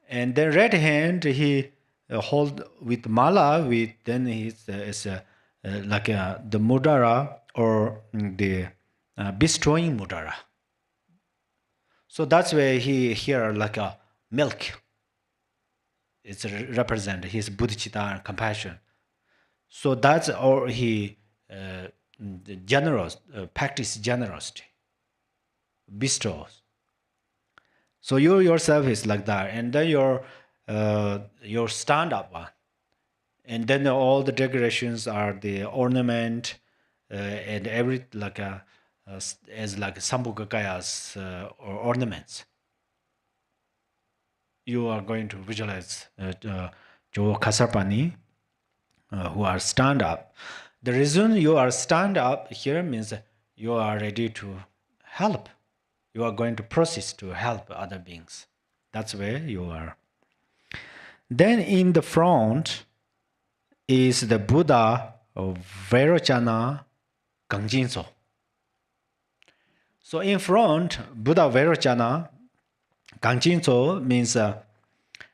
and then right hand he hold with mala. With then he's like the mudara or the bestowing mudara. So that's where he here like a milk. It's represent his bodhicitta and compassion. So that's or he generous practice generosity, bestows. So you yourself is like that, and then your stand up one, and then all the decorations are the ornament and every like a as like Sambhogakaya's or ornaments. You are going to visualize Jo Kasarpani who are stand up. The reason you are stand up here means you are ready to help. You are going to process to help other beings. That's where you are. Then in the front is the Buddha of Vairochana Gangjinso. So in front, Buddha Vairochana Gangjinso means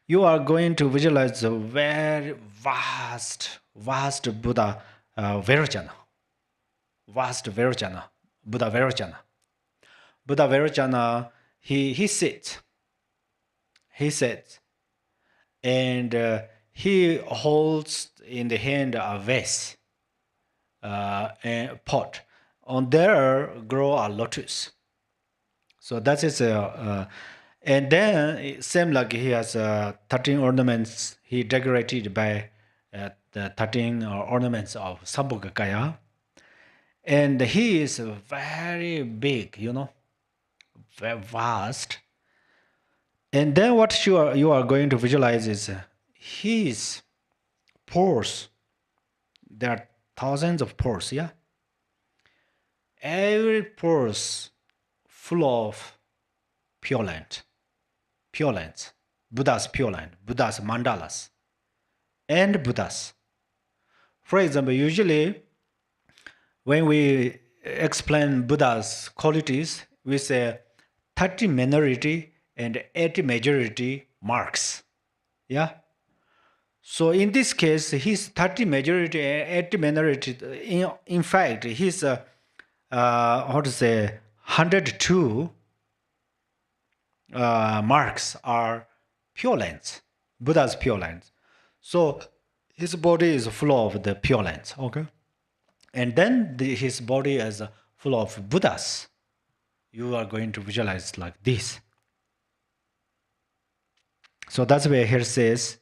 you are going to visualize a very vast Buddha Vairochana. Vast Vairochana. Buddha Vairochana. Buddha Vairochana, he sits. He sits. And he holds in the hand a vase, a pot. On there grow a lotus. So that is and then it seems like he has 13 ornaments. He decorated by the 13 ornaments of Sambhogakaya. And he is very big, very vast. And then what you are going to visualize is his pores. There are thousands of pores, yeah? Every pores full of pure land. Pure lands. Buddha's pure land. Buddha's mandalas. And Buddhas. For example, usually when we explain Buddha's qualities, we say 30 minority and 80 majority marks. Yeah? So in this case, his 30 majority and 80 minority, in fact, his 102 marks are pure lands, Buddha's pure lands. So his body is full of the pure lands, okay? And then his body is full of Buddhas. You are going to visualize like this. So that's where here says,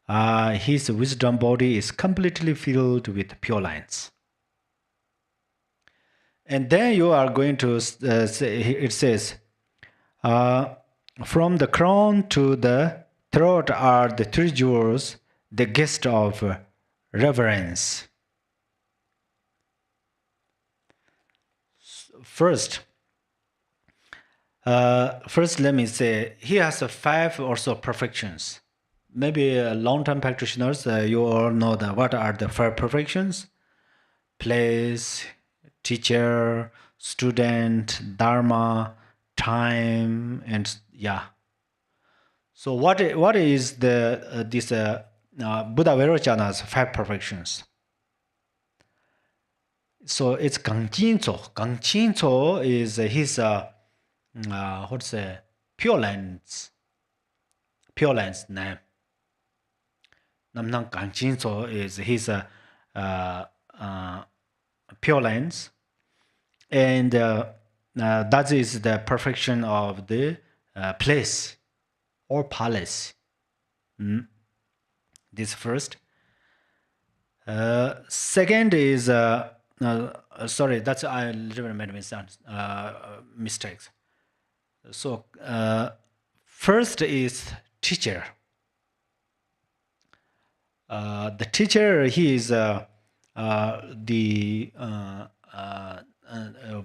his wisdom body is completely filled with pure lands. And then you are going to say, it says, from the crown to the throat are the three jewels, the gift of reverence. First, let me say, he has 5 or so perfections. Maybe long-term practitioners, you all know that what are the 5 perfections? Place, teacher, student, dharma, time, and yeah. So what is the this Buddha Vairochana's 5 perfections? So it's Gangjinso. Gangjinso is his Pure Land's name. Namnang Kangchinso is his Pure Land's, and that is the perfection of the place or palace. This first. Second is sorry, that's I literally made mistakes. So first is teacher. The teacher, he is the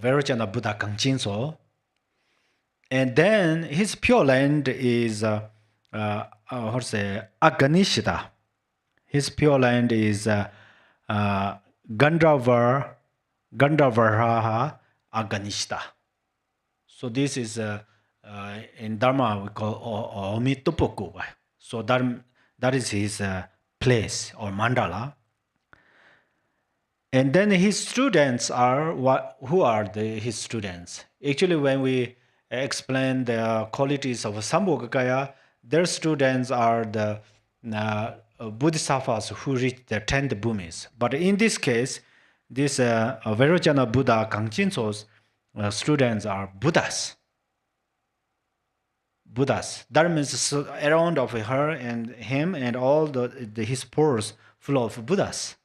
Vairochana Buddha Kangchinso, and then his Pure Land is how to say Aganishita. His Pure Land is Gandhavaraha Aganishita. So this is in Dharma we call Omitupoku. So that is his place or mandala. And then his students are who are his students? Actually, when we explain the qualities of Sambhogakaya, their students are the Bodhisattvas who reach the 10th bhumis. But in this case, this Vairochana Buddha Kangchinso's students are Buddhas. That means around of her and him and all his pores full of Buddhas.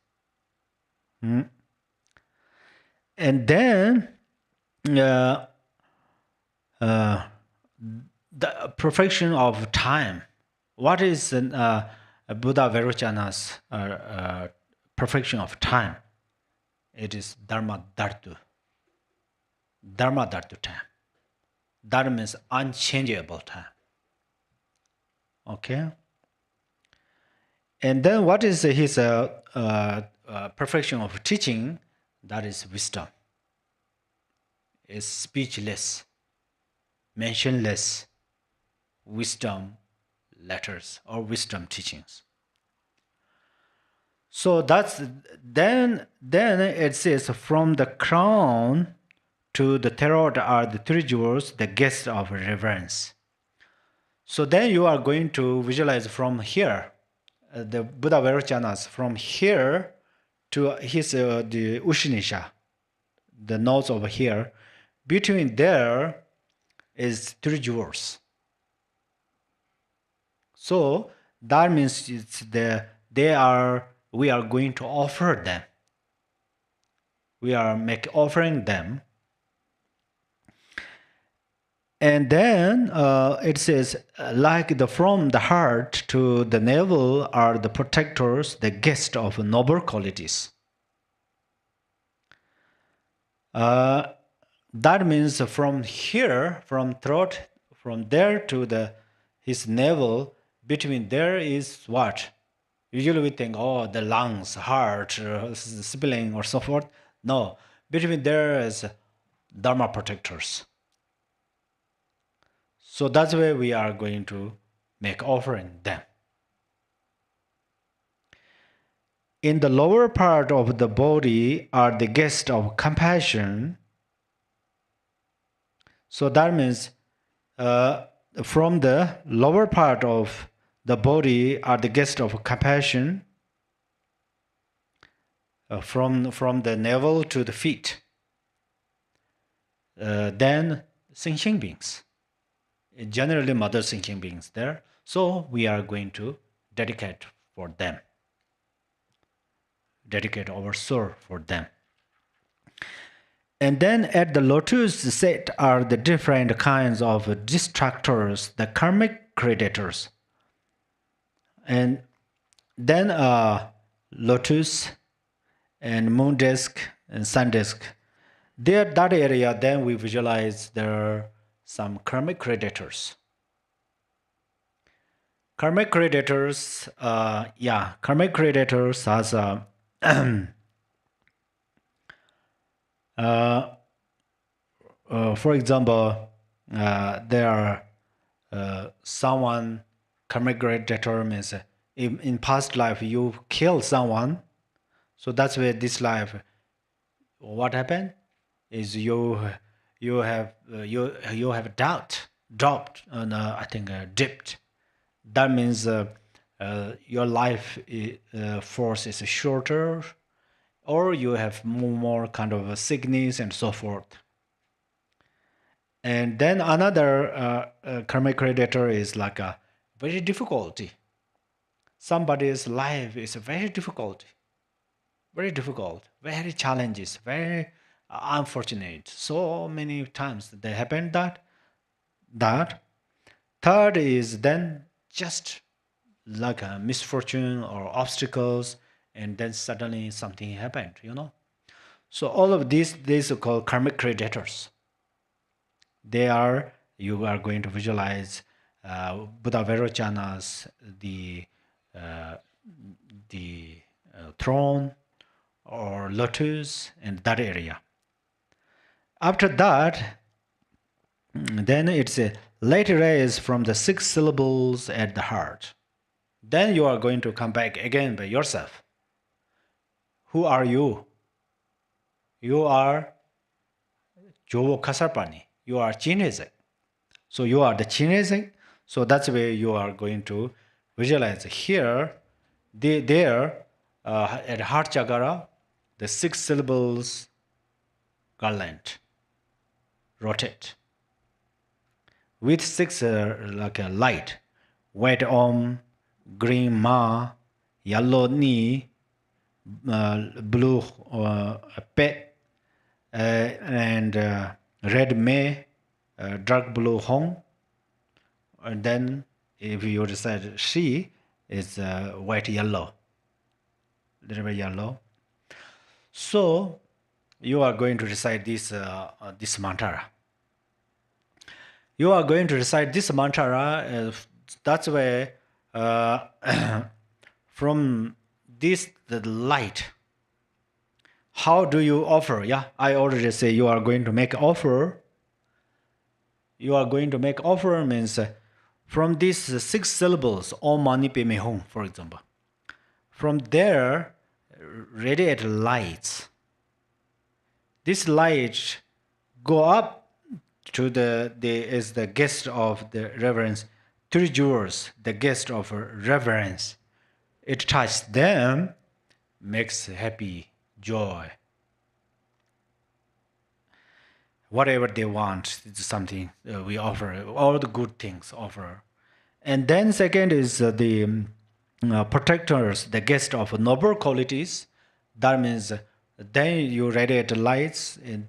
And then the perfection of time. What is Buddha Vairochana's perfection of time? It is Dharma Dhartu time. That means unchangeable time. Okay. And then what is his perfection of teaching? That is wisdom. It's speechless, mentionless wisdom letters or wisdom teachings. So that's then it says from the crown to the throat are the three jewels, the guests of reverence. So then you are going to visualize from here, the Buddha Vairochanas, from here to his the Ushinisha, the nose over here. Between there is three jewels. So that means we are going to offer them. We are offering them. And then it says, like from the heart to the navel are the protectors, the guests of noble qualities. That means from here, from throat, from there to his navel, between there is what? Usually we think, oh, the lungs, heart, spleen, or so forth. No, between there is Dharma protectors. So that's where we are going to make offering them. In the lower part of the body are the guests of compassion. So that means from the lower part of the body are the guests of compassion, from the navel to the feet. Then sentient beings. Generally mother sentient beings there. So we are going to dedicate for them. Dedicate our soul for them. And then at the lotus set are the different kinds of distractors, the karmic creators. And then lotus and moon disk and sun disk. There, that area, then we visualize there are some karmic creators. Karmic creators, karmic creators has for example, there are someone karmic creator means in past life you kill someone, so that's where this life. What happened is you have doubt dropped, I think dipped. That means your life force is shorter, or you have more kind of a sickness and so forth. And then another karmic creditor is like a very difficulty. Somebody's life is very difficult, very challenges, very unfortunate. So many times they happen that. Third is then just like a misfortune or obstacles, and then suddenly something happened, So all of these are called karmic creditors. You are going to visualize Buddha Vairochana's uh, the throne or lotus in that area. After that, then it's a light rays from the 6 syllables at the heart. Then you are going to come back again by yourself. Who are you? You are Jovo Kasarpani. You are Chinese. So you are the Chinese. So that's where you are going to visualize here. There at heart chakra, the 6 syllables garland rotate with 6 like a light: white Om, green Ma, yellow Ni, blue Pe, and red Me, dark blue Hong. And then if you decide she is white yellow, little bit yellow. So you are going to recite this mantra. You are going to recite this mantra. That's where from this the light. How do you offer? Yeah, I already say you are going to make offer. You are going to make offer means from these 6 syllables, Om Mani Padme Hum, for example. From there, radiate lights. This light go up to the guest of the reverence, 3 jewels, the guest of reverence. It touches them, makes happy, joy. Whatever they want, it's something we offer. All the good things offer. And then second is the protectors, the guest of noble qualities. That means then you radiate lights in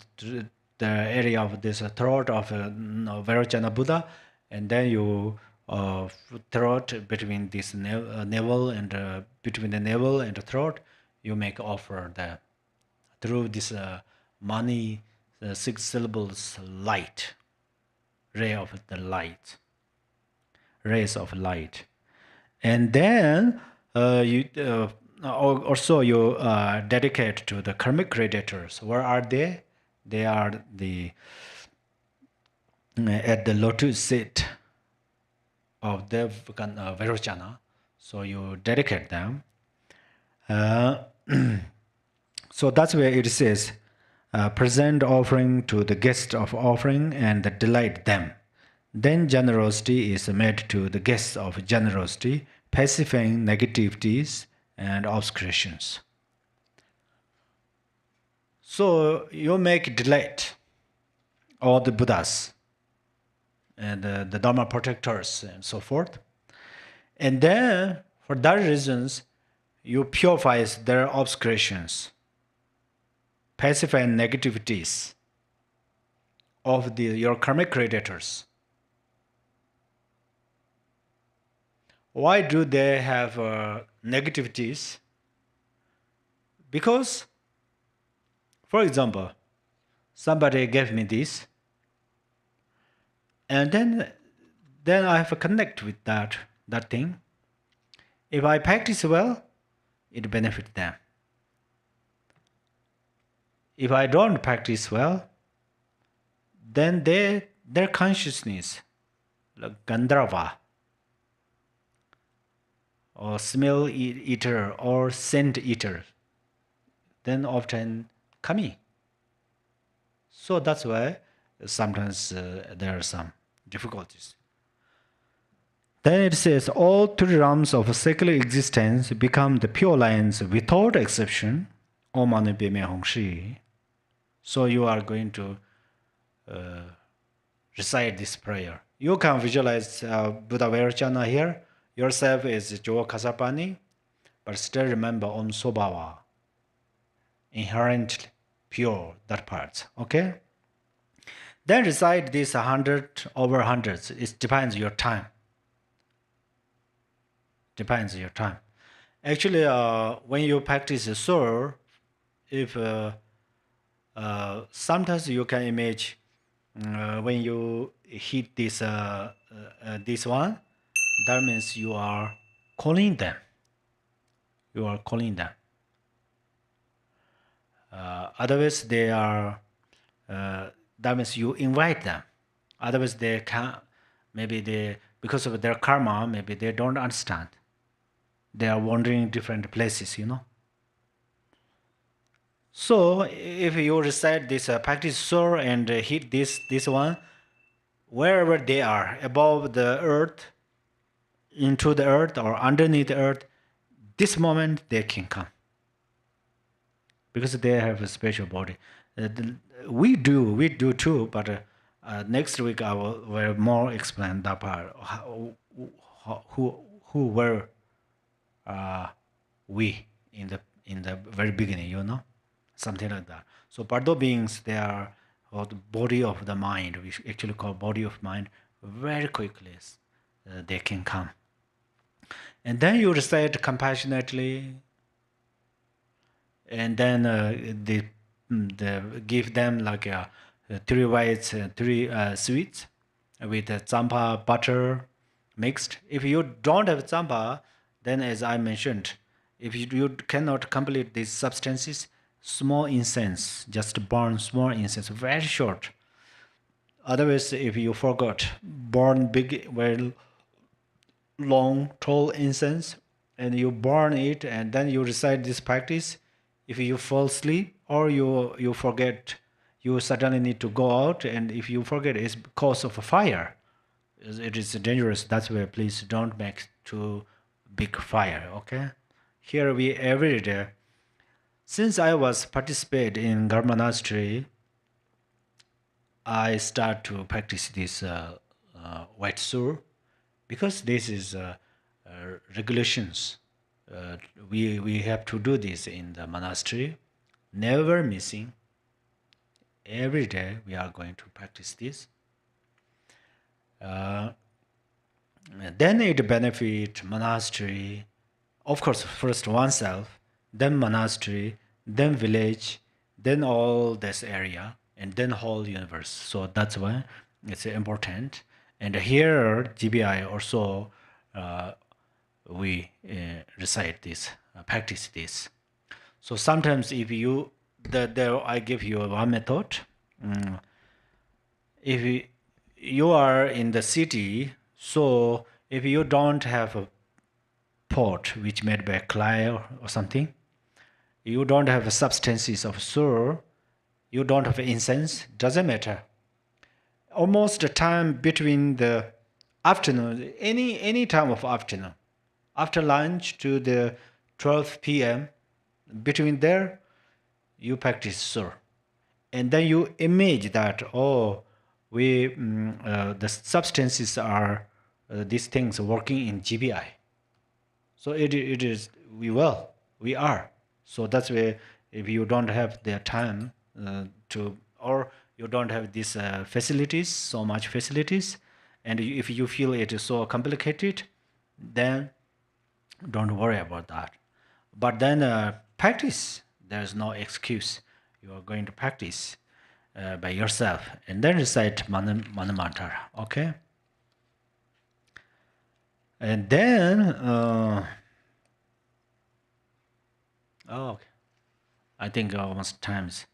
the area of this throat of Vairochana Buddha, and then you throat between this navel and between the navel and the throat, you make offer there through this money, 6 syllables light, ray of the light, rays of light. And then also you dedicate to the karmic creditors. Where are they? They are at the lotus seat of the Vairochana. So you dedicate them. So that's where it says, present offering to the guest of offering and delight them. Then generosity is made to the guests of generosity, pacifying negativities and obscurations. So you make delight all the Buddhas and the Dharma protectors and so forth. And then, for that reasons, you purify their obscurations, pacify negativities of your karmic creditors. Why do they have negativities? Because, for example, somebody gave me this, and then I have to connect with that thing. If I practice well, it benefits them. If I don't practice well, then their consciousness, like Gandharva, or smell eater or scent eater, then often coming. So that's why sometimes there are some difficulties. Then it says, all three realms of secular existence become the pure lines without exception. Om Mani Padme Hum Shri. So you are going to recite this prayer. You can visualize Buddha Vairocana here. Yourself is Jo Kasapani, but still remember Om Sobhava. Inherently pure, that part. Okay? Then recite this 100 over hundreds. It depends your time. Depends your time. Actually, when you practice Sur, if sometimes you can image when you hit this this one, that means you are calling them. You are calling them. Otherwise, they are. That means you invite them. Otherwise, they can. Maybe they, because of their karma, maybe they don't understand. They are wandering different places, you know. So if you recite this practice Sur and hit this one, wherever they are, above the earth, into the earth, or underneath the earth, this moment they can come. Because they have a special body. We do too, but next week I will more explain that part. Who were we in the very beginning, you know, something like that. So Pardo beings, they are the body of the mind. We actually call body of mind. Very quickly, they can come. And then you recite compassionately, and then they give them like 3 whites, 3 sweets with champa butter mixed. If you don't have champa, then as I mentioned, if you cannot complete these substances, small incense, just burn small incense, very short. Otherwise, if you forgot, burn big, very long, tall incense, and you burn it, and then you recite this practice. If you fall asleep or you forget, you suddenly need to go out, and if you forget, it's because of a fire. It is dangerous. That's why please don't make too big fire. Okay. Here we every day. Since I was participate in Gar monastery, I start to practice this White Sur, because this is regulations. We have to do this in the monastery, never missing. Every day we are going to practice this. Then it benefit monastery, of course, first oneself, then monastery, then village, then all this area, and then whole universe. So that's why it's important. And here GBI also we recite this, practice this. So sometimes if you, there I give you one method. If you are in the city, so if you don't have a pot which made by clay or something, you don't have substances of Sur, you don't have incense, doesn't matter. Almost the time between the afternoon, any time of afternoon, after lunch to the 12 p.m., between there, you practice Sur. And then you image that, oh, the substances are these things working in GBI. So it is, we are. So that's why if you don't have the time to, or you don't have these facilities, so much facilities, and if you feel it is so complicated, then don't worry about that. But then practice. There's no excuse. You are going to practice by yourself, and then recite Mana Mantra. Okay. And then, oh, okay. I think almost times.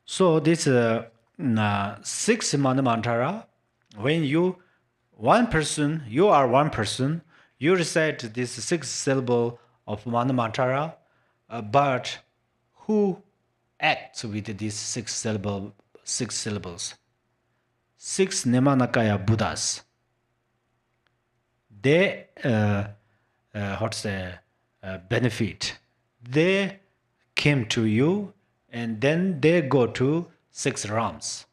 So this 6 Mana Mantra, when you are one person, you recite this 6 syllable of Mana Mantra, but who acts with these 6 syllables? 6 Nirmanakaya Buddhas. They, benefit. They came to you, and then they go to 6 realms.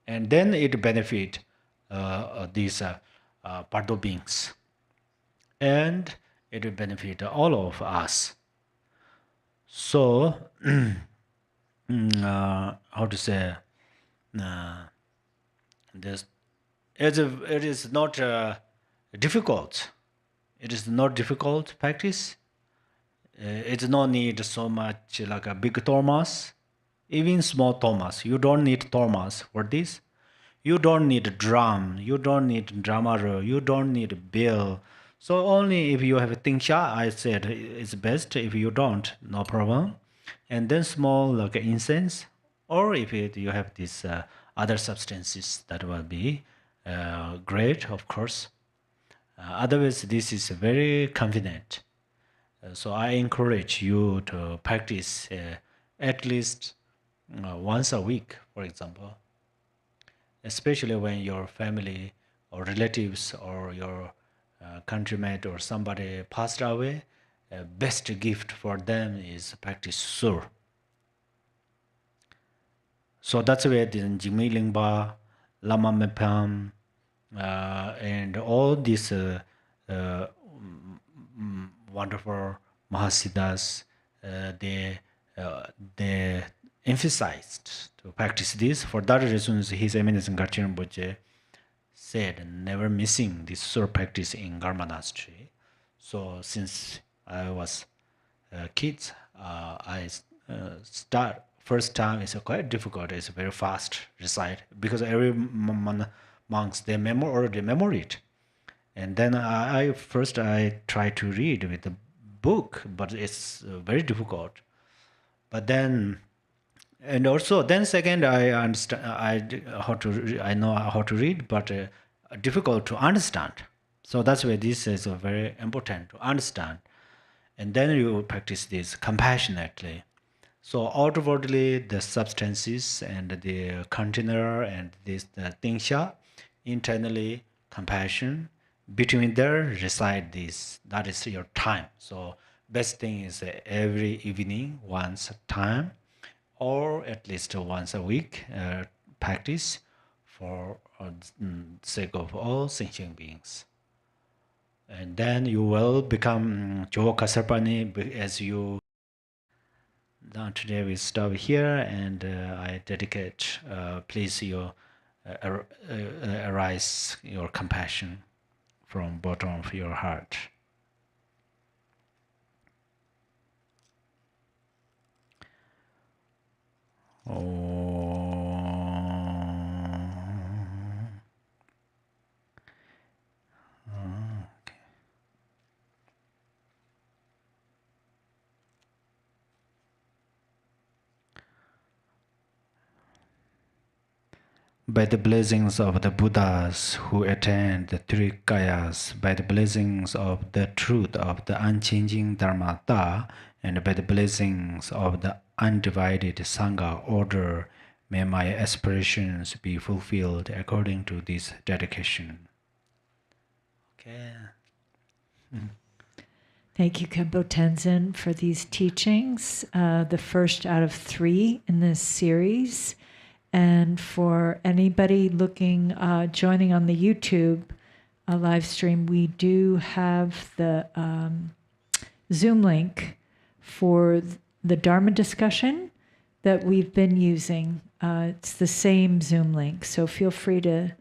And then it benefit these Pardo beings. And it will benefit all of us. So, this it is not difficult. It is not difficult practice. It no need so much like a big Thomas, even small Thomas. You don't need Thomas for this. You don't need drum. You don't need drummer. You don't need bell. So only if you have a tingsha, I said it's best. If you don't, no problem. And then small like incense, or if you have these other substances, that will be great, of course. Otherwise, this is very convenient. So I encourage you to practice at least once a week, for example, especially when your family or relatives or your countrymate or somebody passed away. Best gift for them is practice sur. So that's where the Jigme Lingpa, Lama Mepam, and all these wonderful Mahasiddhas, they emphasized to practice this. For that reason, His Eminence Ngachir Rinpoche said, never missing this sur practice in Garma monastery. So since I was kids, I start first time is quite difficult. It's very fast recite because every monks they already memory it. And then I try to read with the book, but it's very difficult. But then, and also then second, I understand I know how to read, but difficult to understand. So that's why this is very important to understand. And then you practice this compassionately. So outwardly, the substances and the container and this the tingsha, internally compassion. Between there reside this. That is your time. So best thing is every evening once a time, or at least once a week practice for sake of all sentient beings. And then you will become Joka Sarpani as you. Now today we stop here, and I dedicate, please you arise your compassion from bottom of your heart. By the blessings of the Buddhas who attained the three kayas, by the blessings of the truth of the unchanging Dharmata, and by the blessings of the undivided Sangha order, may my aspirations be fulfilled according to this dedication. Okay. Thank you, Khenpo Tenzin, for these teachings, the first out of 3 in this series. And for anybody looking, joining on the YouTube live stream, we do have the Zoom link for the Dharma discussion that we've been using. It's the same Zoom link, so feel free to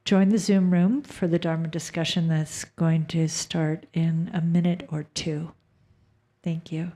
join the Zoom room for the Dharma discussion that's going to start in a minute or 2. Thank you.